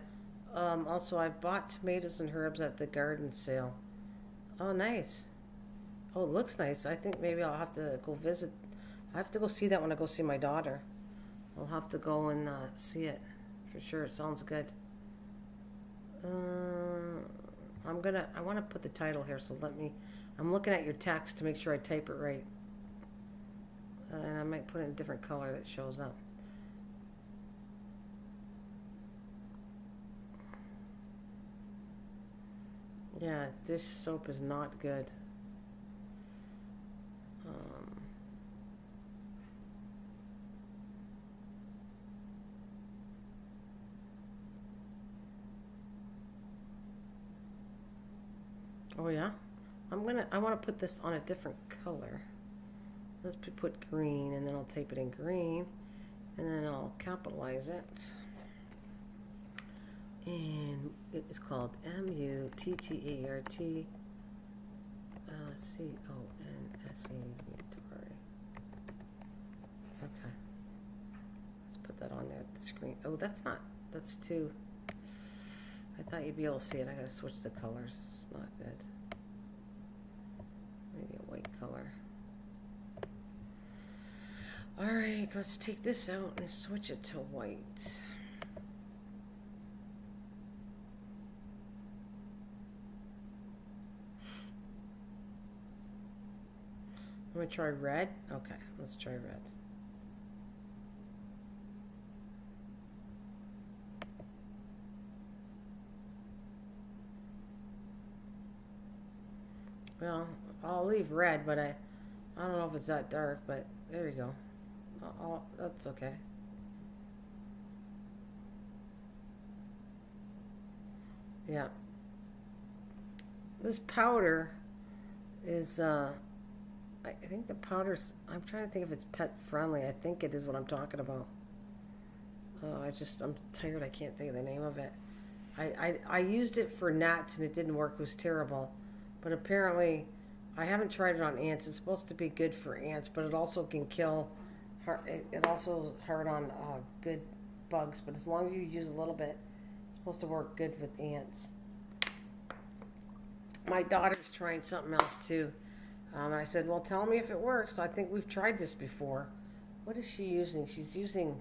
Also, I bought tomatoes and herbs at the garden sale. Oh, nice. Oh, it looks nice. I think maybe I'll have to go visit. I have to go see that when I go see my daughter. I'll have to go and see it for sure. It sounds good. I want to put the title here, so I'm looking at your text to make sure I type it right. And I might put it in a different color that shows up. Yeah, this soap is not good. Oh yeah? I want to put this on a different color. Let's put green, and then I'll type it in green, and then I'll capitalize it. And it is called MUTTART CONSE. Okay. Let's put that on there at the screen. Oh, that's too. I thought you'd be able to see it. I gotta switch the colors. It's not good. Maybe a white color. Alright, let's take this out and switch it to white. I'm gonna try red. Okay, let's try red. Well, I'll leave red, but I don't know if it's that dark, but there you go. That's okay. Yeah. This powder is, I think the powder's, I'm trying to think if it's pet friendly. I think it is what I'm talking about. Oh, I'm tired. I can't think of the name of it. I used it for gnats and it didn't work. It was terrible. But apparently, I haven't tried it on ants. It's supposed to be good for ants, but it also can kill. It also is hard on good bugs. But as long as you use a little bit, it's supposed to work good with ants. My daughter's trying something else too, and I said, "Well, tell me if it works." I think we've tried this before. What is she using? She's using.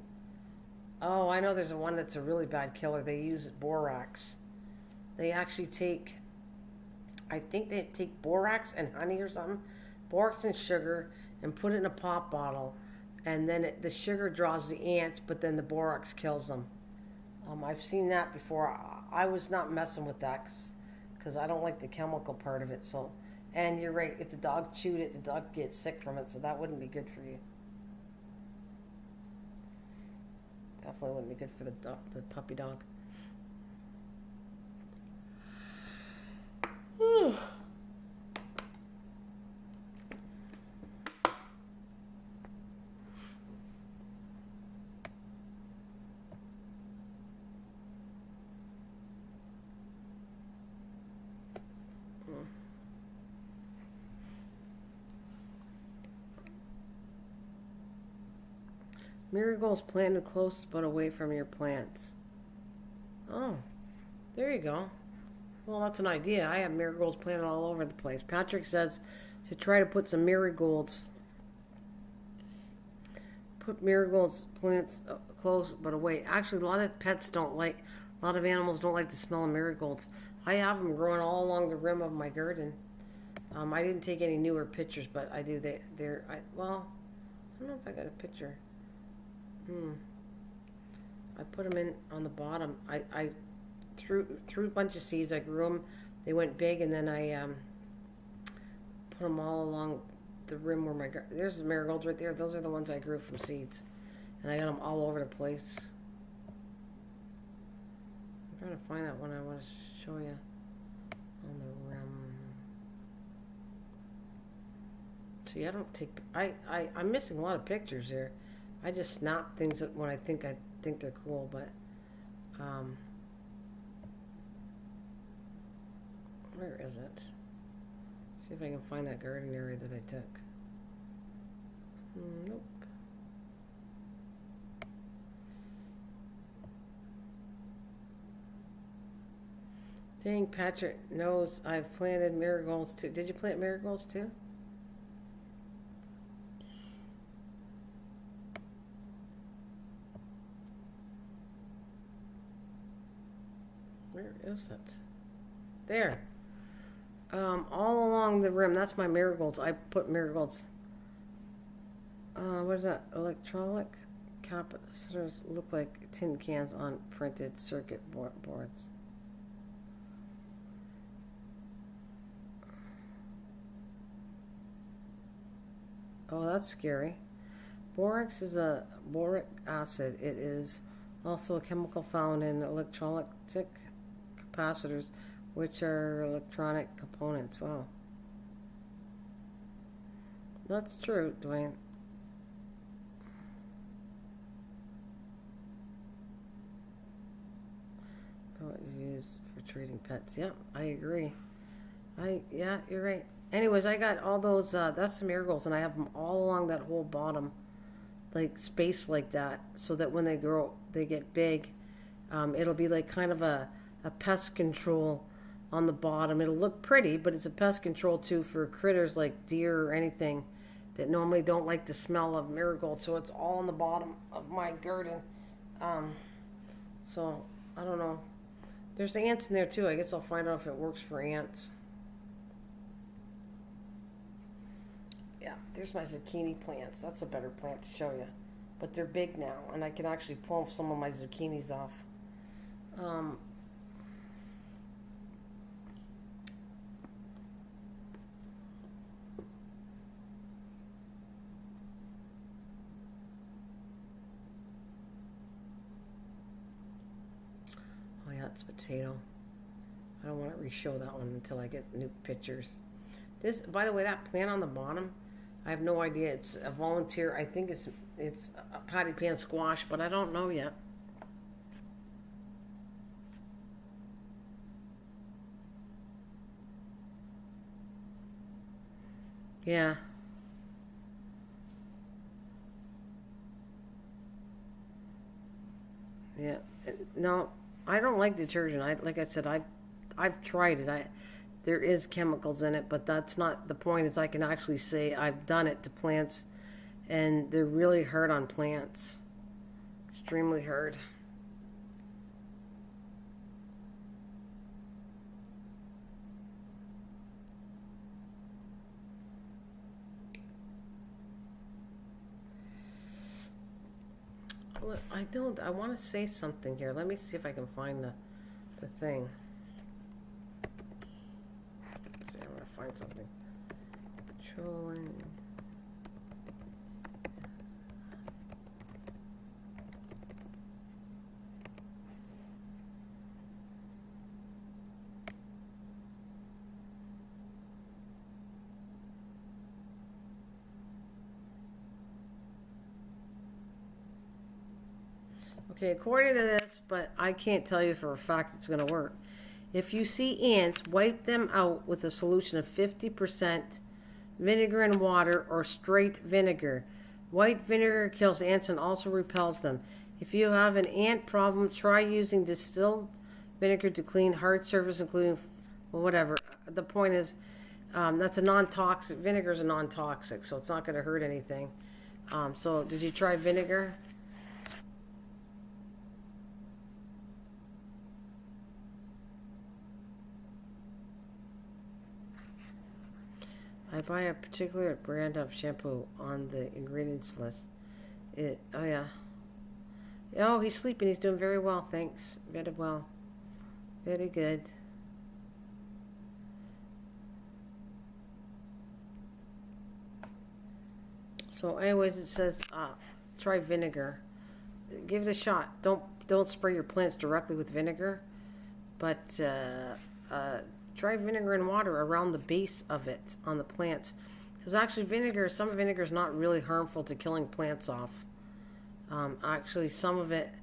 Oh, I know. There's a one that's a really bad killer. They use borax. They actually take. I think they take borax and honey or something, borax and sugar, and put it in a pop bottle, and then the sugar draws the ants, but then the borax kills them. I've seen that before. I was not messing with that because I don't like the chemical part of it. So, and you're right. If the dog chewed it, the dog gets sick from it, so that wouldn't be good for you. Definitely wouldn't be good for the puppy dog. Marigolds planted close but away from your plants. Oh, there you go. Well, that's an idea. I have marigolds planted all over the place. Patrick says to try to put some marigolds. Put marigolds plants close but away. Actually, a lot of animals don't like the smell of marigolds. I have them growing all along the rim of my garden. I didn't take any newer pictures, but I do. I don't know if I got a picture. I put them in on the bottom. I threw a bunch of seeds. I grew them. They went big, and then I put them all along the rim where my garden. There's the marigolds right there. Those are the ones I grew from seeds, and I got them all over the place. I'm trying to find that one I want to show you on the rim. See, I don't take. I'm missing a lot of pictures here. I just snap things when I think they're cool, but where is it? See if I can find that garden area that I took. Nope. Dang, Patrick knows I've planted marigolds too. Did you plant marigolds too? Where is it? There. All along the rim. That's my marigolds. I put marigolds. What is that? Electronic capacitors look like tin cans on printed circuit boards. Oh, that's scary. Borax is a boric acid. It is also a chemical found in electrolytic capacitors, which are electronic components. Wow. That's true, Dwayne. What you use for treating pets. Yep, I agree. Yeah, you're right. Anyways, I got all those, that's the marigolds, and I have them all along that whole bottom, like, space like that, so that when they grow, they get big. It'll be like kind of a pest control on the bottom. It'll look pretty, but it's a pest control, too, for critters like deer or anything that normally don't like the smell of marigold, so it's all on the bottom of my garden. So, I don't know. There's ants in there, too. I guess I'll find out if it works for ants. Yeah, there's my zucchini plants. That's a better plant to show you. But they're big now, and I can actually pull some of my zucchinis off. Oh yeah, it's potato. I don't want to re-show that one until I get new pictures. This, by the way, that plant on the bottom, I have no idea. It's a volunteer. I think it's a patty pan squash, but I don't know yet. Yeah. Yeah. No, I don't like detergent. Like I said, I've tried it. There is chemicals in it, but that's not the point. Is I can actually say I've done it to plants, and they're really hard on plants. Extremely hard. Look, I want to say something here. Let me see if I can find the thing. Let's see, I'm going to find something. Controlling. Okay, according to this, but I can't tell you for a fact it's going to work. If you see ants, wipe them out with a solution of 50% vinegar and water or straight vinegar. White vinegar kills ants and also repels them. If you have an ant problem, try using distilled vinegar to clean hard surface, including, well, whatever. The point is, that's a non-toxic. Vinegar is a non-toxic, so it's not going to hurt anything. So did you try vinegar? I buy a particular brand of shampoo on the ingredients list. Oh yeah. Oh, he's sleeping. He's doing very well, thanks. Very well. Very good. So anyways, it says try vinegar. Give it a shot. Don't spray your plants directly with vinegar, but try vinegar and water around the base of it on the plants, Because actually some vinegar is not really harmful to killing plants off. Actually, some of it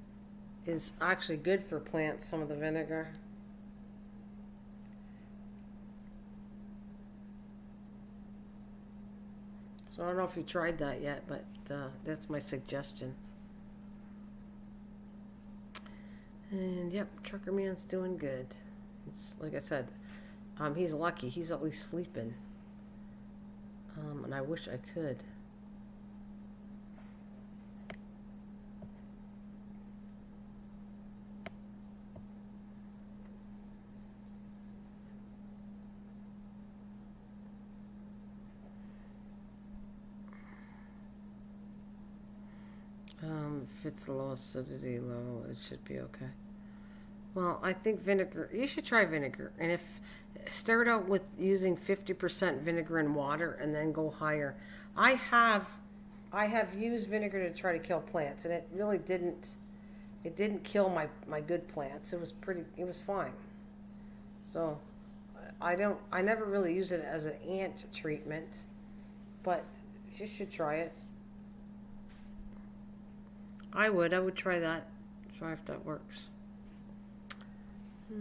is actually good for plants, some of the vinegar. So I don't know if you tried that yet, but that's my suggestion. And yep, Trucker Man's doing good. It's like I said, he's lucky. He's at least sleeping. And I wish I could. If it's a low acidity level, it should be okay. Well, I think vinegar, you should try vinegar. And start out with using 50% vinegar and water and then go higher. I have used vinegar to try to kill plants, and it really didn't kill my good plants. It was fine. So I never really use it as an ant treatment, but you should try it. I would try that. Try if that works. I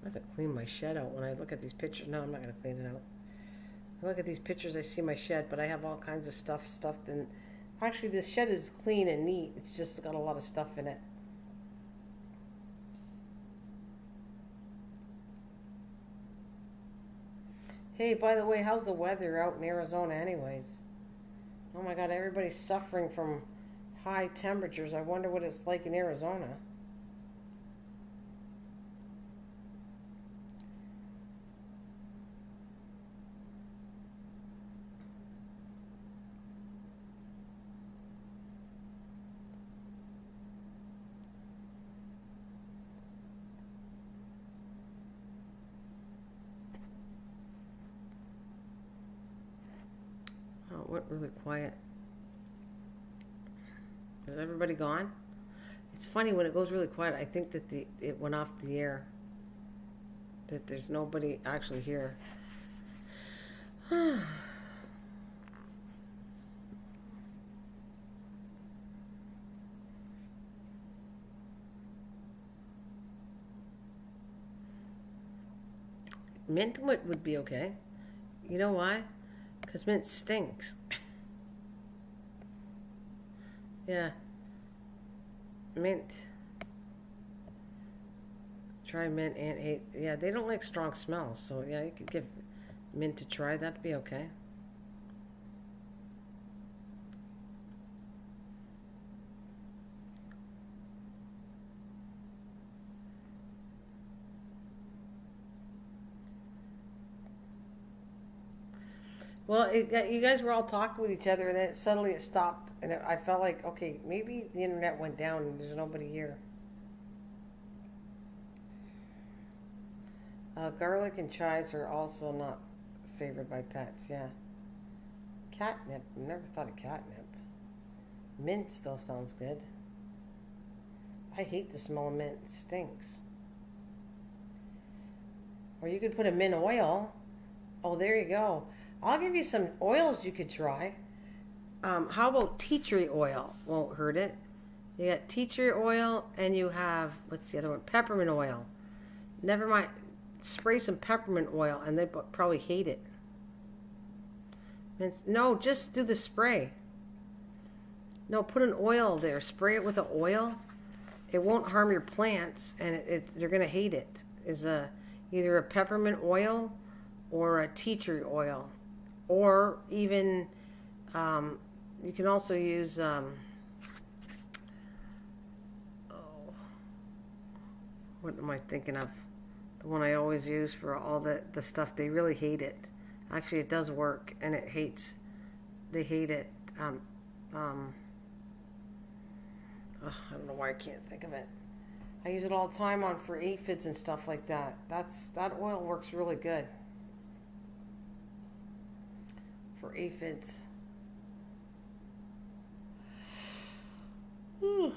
have to clean my shed out when I look at these pictures. No, I'm not going to clean it out. I look at these pictures, I see my shed, but I have all kinds of stuff stuffed in. Actually, this shed is clean and neat. It's just got a lot of stuff in it. Hey, by the way, how's the weather out in Arizona anyways? Oh my God, everybody's suffering from high temperatures. I wonder what it's like in Arizona. Oh, it went really quiet. Is everybody gone? It's funny when it goes really quiet. I think that it went off the air. That there's nobody actually here. Mint would be okay. You know why? Because mint stinks. Yeah. Mint. Try mint and hate. Yeah, they don't like strong smells. So yeah, you could give mint a try. That'd be okay. Well, you guys were all talking with each other, and then suddenly it stopped, and I felt like, okay, maybe the internet went down and there's nobody here. Garlic and chives are also not favored by pets, yeah. Catnip, never thought of catnip. Mint still sounds good. I hate the smell of mint, it stinks. Or you could put a mint oil. Oh, there you go. I'll give you some oils you could try. How about tea tree oil? Won't hurt it. You got tea tree oil, and you have, what's the other one? Peppermint oil. Never mind. Spray some peppermint oil, and they probably hate it. No, just do the spray. No, put an oil there. Spray it with an oil. It won't harm your plants, and they're going to hate it. Is either a peppermint oil or a tea tree oil. Or even, you can also use, what am I thinking of? The one I always use for all the stuff. They really hate it. Actually, it does work, and they hate it. I don't know why I can't think of it. I use it all the time on for aphids and stuff like that. That oil works really good for aphids. Whew.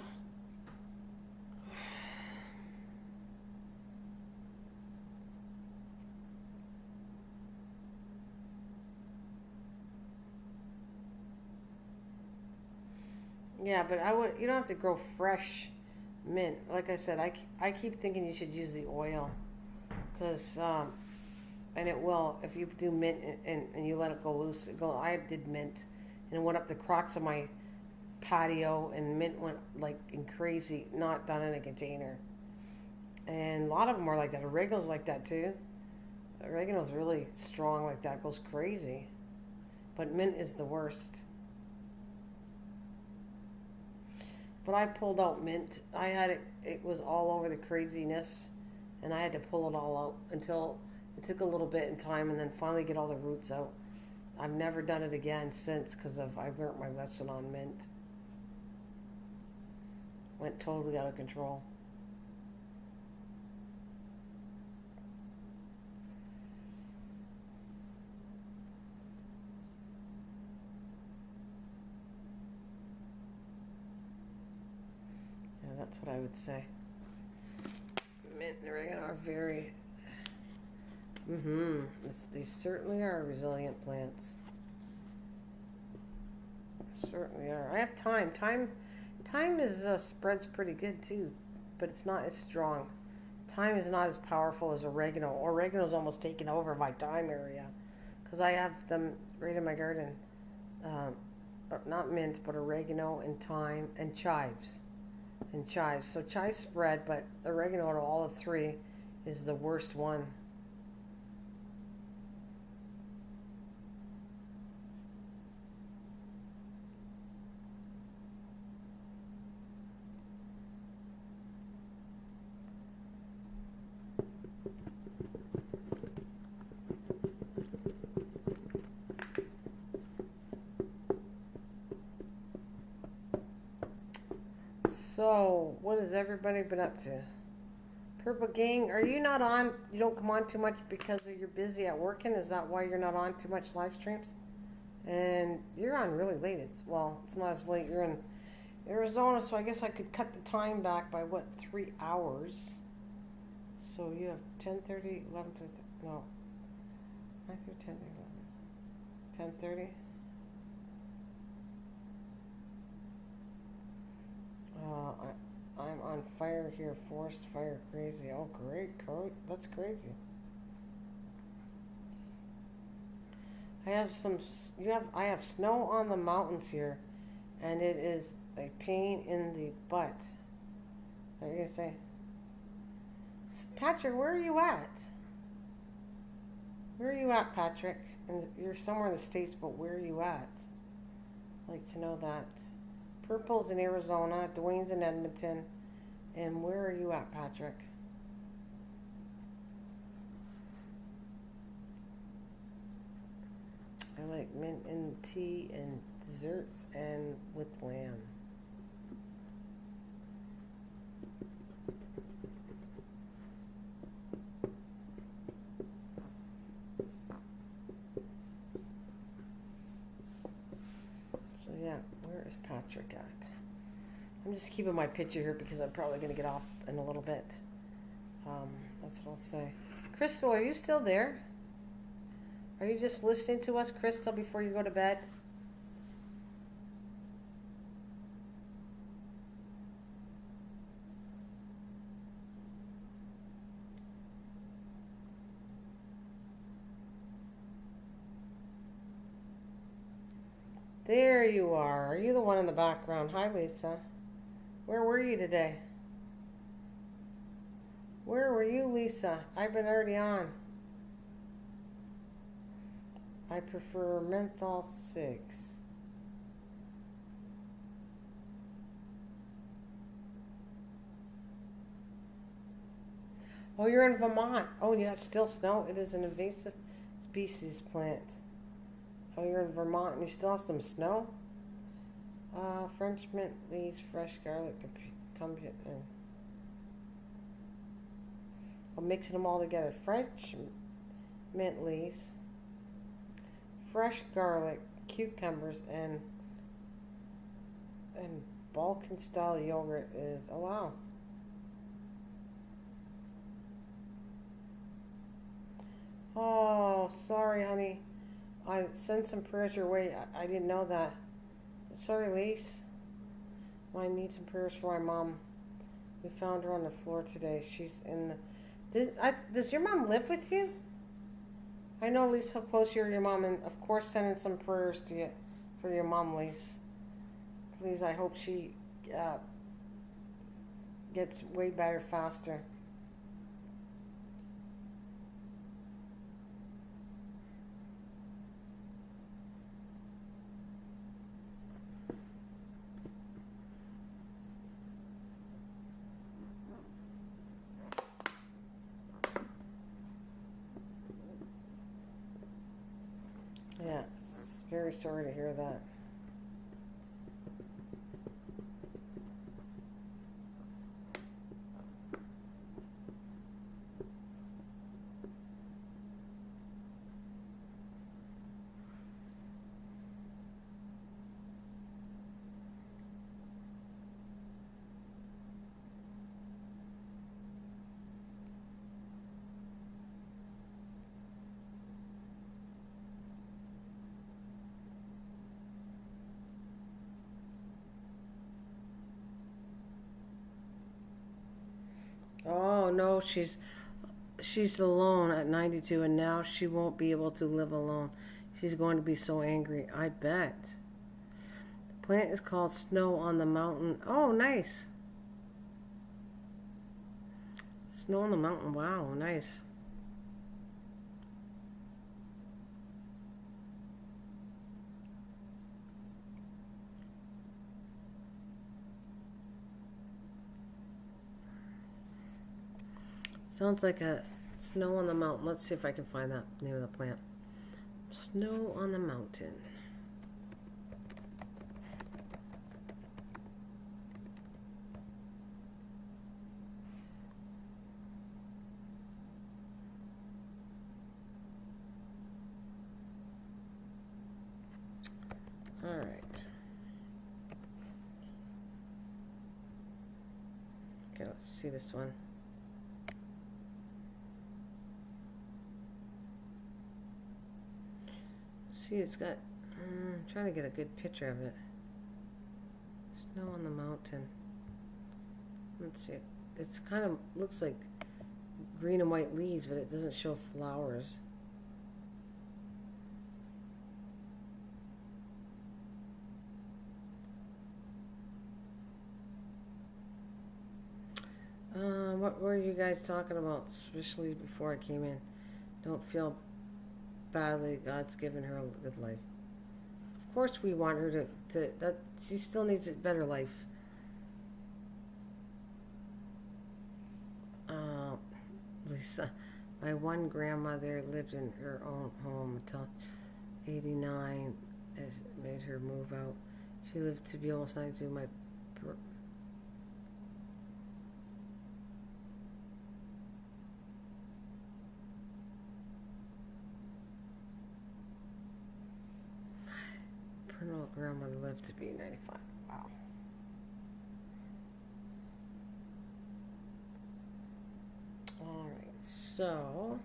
Yeah, but you don't have to grow fresh mint. Like I said, I keep thinking you should use the oil. Because, and it will, if you do mint and you let it go loose, I did mint and it went up the crocks of my patio and mint went like in crazy, not done in a container. And a lot of them are like that. Oregano's like that too. Oregano's really strong like that, goes crazy. But mint is the worst. But I pulled out mint. I had it was all over the craziness, and I had to pull it all out until it took a little bit in time, and then finally get all the roots out. I've never done it again since because I've learned my lesson on mint. Went totally out of control. That's what I would say. Mint and oregano are very... They certainly are resilient plants. Certainly are. I have thyme. Thyme is spreads pretty good too, but it's not as strong. Thyme is not as powerful as oregano. Oregano's almost taken over my thyme area because I have them right in my garden. Not mint, but oregano and thyme and chives. So chives spread, but oregano out of all the three is the worst one. So, what has everybody been up to? Purple Gang, are you not on? You don't come on too much because you're busy at working? Is that why you're not on too much live streams? And you're on really late. It's not as late. You're in Arizona, so I guess I could cut the time back by 3 hours. So you have 10:30, 11 to no, 9 through 10, 10:30. I'm on fire here. Forest fire, crazy. Oh, great. That's crazy. I have snow on the mountains here, and it is a pain in the butt. What are you gonna say? Patrick, where are you at? Where are you at, Patrick? And you're somewhere in the States, but where are you at? I'd like to know that. Purple's in Arizona, Dwayne's in Edmonton, and where are you at, Patrick? I like mint and tea and desserts and with lamb. So yeah, where is Patrick at? I'm just keeping my picture here because I'm probably going to get off in a little bit. That's what I'll say. Crystal, are you still there? Are you just listening to us, Crystal, before you go to bed? There you are. Are you the one in the background? Hi, Lisa. Where were you today? Where were you, Lisa? I've been already on. I prefer menthol 6. Oh, you're in Vermont. Oh, yeah, it's still snow. It is an invasive species plant. Oh, you're in Vermont and you still have some snow? French mint leaves, fresh garlic, cumberland. I'm mixing them all together. French mint leaves, fresh garlic, cucumbers, and Balkan style yogurt is, oh wow. Oh, sorry, honey. I sent some prayers your way. I didn't know that. Sorry, Lise. I need some prayers for my mom. We found her on the floor today. She's in the... Does your mom live with you? I know, Lise, how close you're to your mom. And, of course, sending some prayers to you for your mom, Lise. Please, I hope she gets way better faster. Yeah, very sorry to hear that. Oh no, she's alone at 92, and now she won't be able to live alone. She's going to be so angry. I bet. The plant is called Snow on the Mountain. Oh, nice. Snow on the Mountain. Wow, nice. Sounds like a Snow on the Mountain. Let's see if I can find that name of the plant. Snow on the Mountain. All right. Okay, let's see this one. See, it's got, I'm trying to get a good picture of it. Snow on the Mountain. Let's see. It's kind of, looks like green and white leaves, but it doesn't show flowers. What were you guys talking about, especially before I came in? Don't feel badly. God's given her a good life. Of course we want her to that she still needs a better life. Lisa, my one grandmother lived in her own home until 89. It made her move out. She lived to be almost 92. My paternal grandmother lived to be 95. Wow. Alright, so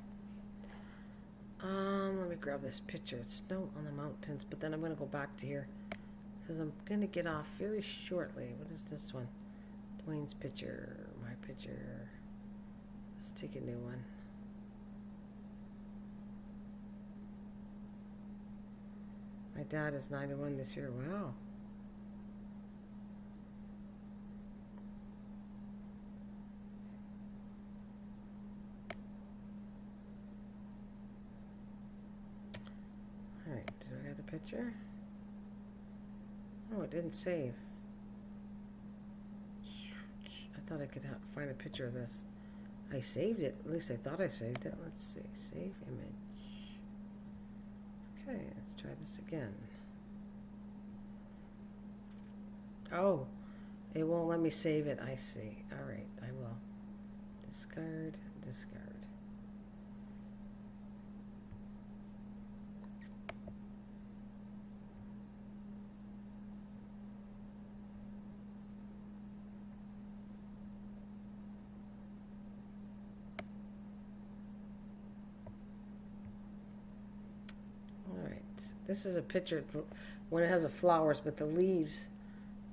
let me grab this picture. It's Snow on the Mountains, but then I'm gonna go back to here because I'm gonna get off very shortly. What is this one? Dwayne's picture, my picture. Let's take a new one. My dad is 91 this year. Wow. Alright, do I have the picture? Oh, it didn't save. I thought I could find a picture of this. I saved it. At least I thought I saved it. Let's see. Save image. Okay, let's try this again. Oh, it won't let me save it. I see. Alright, I will. Discard. discard. This is a picture when it has the flowers, but the leaves,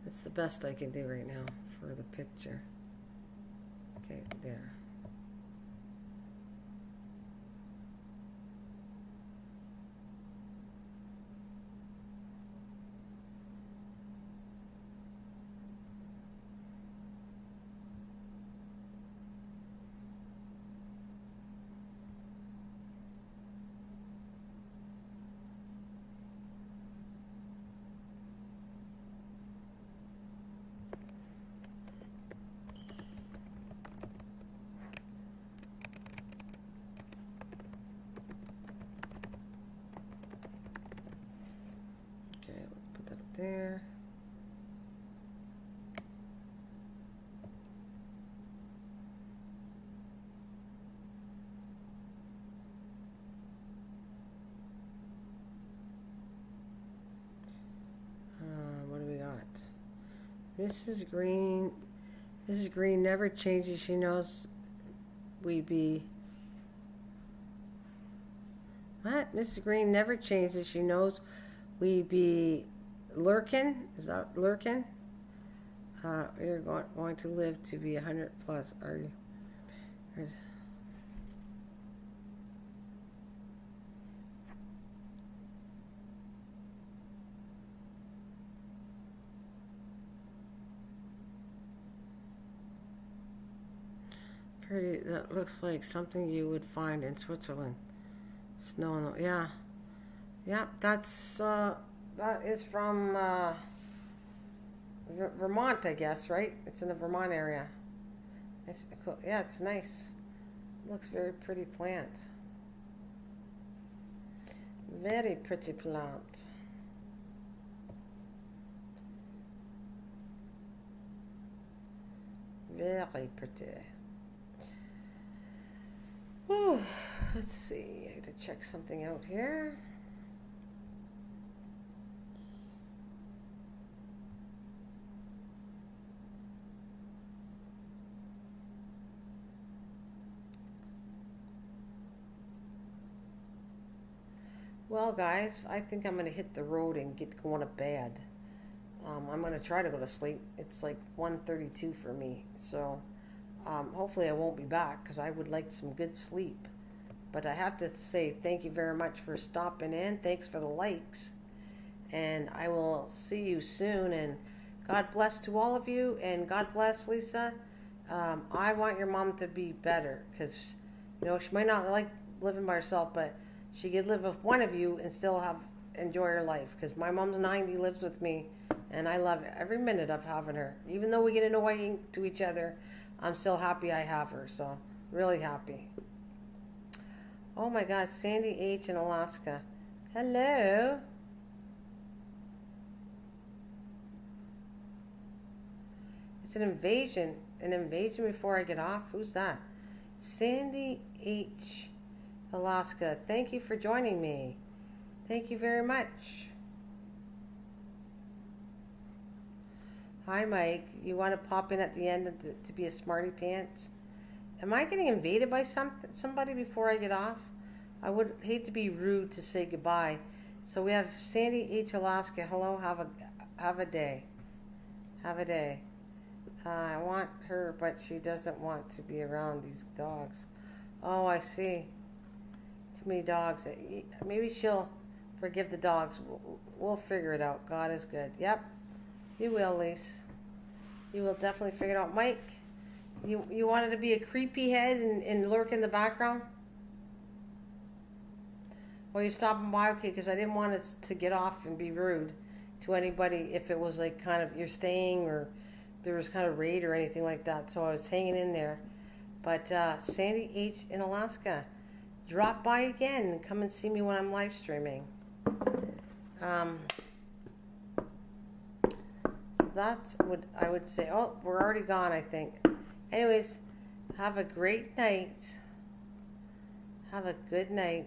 that's the best I can do right now for the picture. Okay, there. There. What do we got? Mrs. Green. Mrs. Green never changes. She knows we be. What? Mrs. Green never changes. She knows we be lurking. Is that lurking? You're going to live to be 100 plus. Are you? Pretty. That looks like something you would find in Switzerland. Snow. Yeah. Yeah. That's. That is from Vermont, I guess, right? It's in the Vermont area. It's cool. Yeah, it's nice. Looks very pretty plant. Very pretty plant. Very pretty. Whew. Let's see. I got to check something out here. Well, guys, I think I'm going to hit the road and get going to bed. I'm going to try to go to sleep. It's like 1:32 for me. So hopefully I won't be back because I would like some good sleep. But I have to say thank you very much for stopping in. Thanks for the likes. And I will see you soon. And God bless to all of you. And God bless, Lisa. I want your mom to be better because, you know, she might not like living by herself, but she could live with one of you and still enjoy her life. Because my mom's 90, lives with me, and I love every minute of having her. Even though we get annoying to each other, I'm still happy I have her. So, really happy. Oh my God, Sandy H. in Alaska. Hello. It's an invasion. An invasion before I get off? Who's that? Sandy H. Alaska. Thank you for joining me. Thank you very much. Hi, Mike. You want to pop in at the end to be a smarty pants? Am I getting invaded by somebody before I get off? I would hate to be rude to say goodbye. So we have Sandy H. Alaska. Hello. Have a day. Have a day. I want her, but she doesn't want to be around these dogs. Oh, I see. Too many dogs. Maybe she'll forgive the dogs. We'll figure it out. God is good. Yep. You will, Lise. You will definitely figure it out. Mike, you wanted to be a creepy head and lurk in the background? Well, you're stopping by, okay, because I didn't want it to get off and be rude to anybody if it was like kind of you're staying or there was kind of raid or anything like that. So I was hanging in there. But Sandy H. in Alaska, drop by again and come and see me when I'm live streaming. So that's what I would say. Oh, we're already gone, I think. Anyways, have a great night. Have a good night.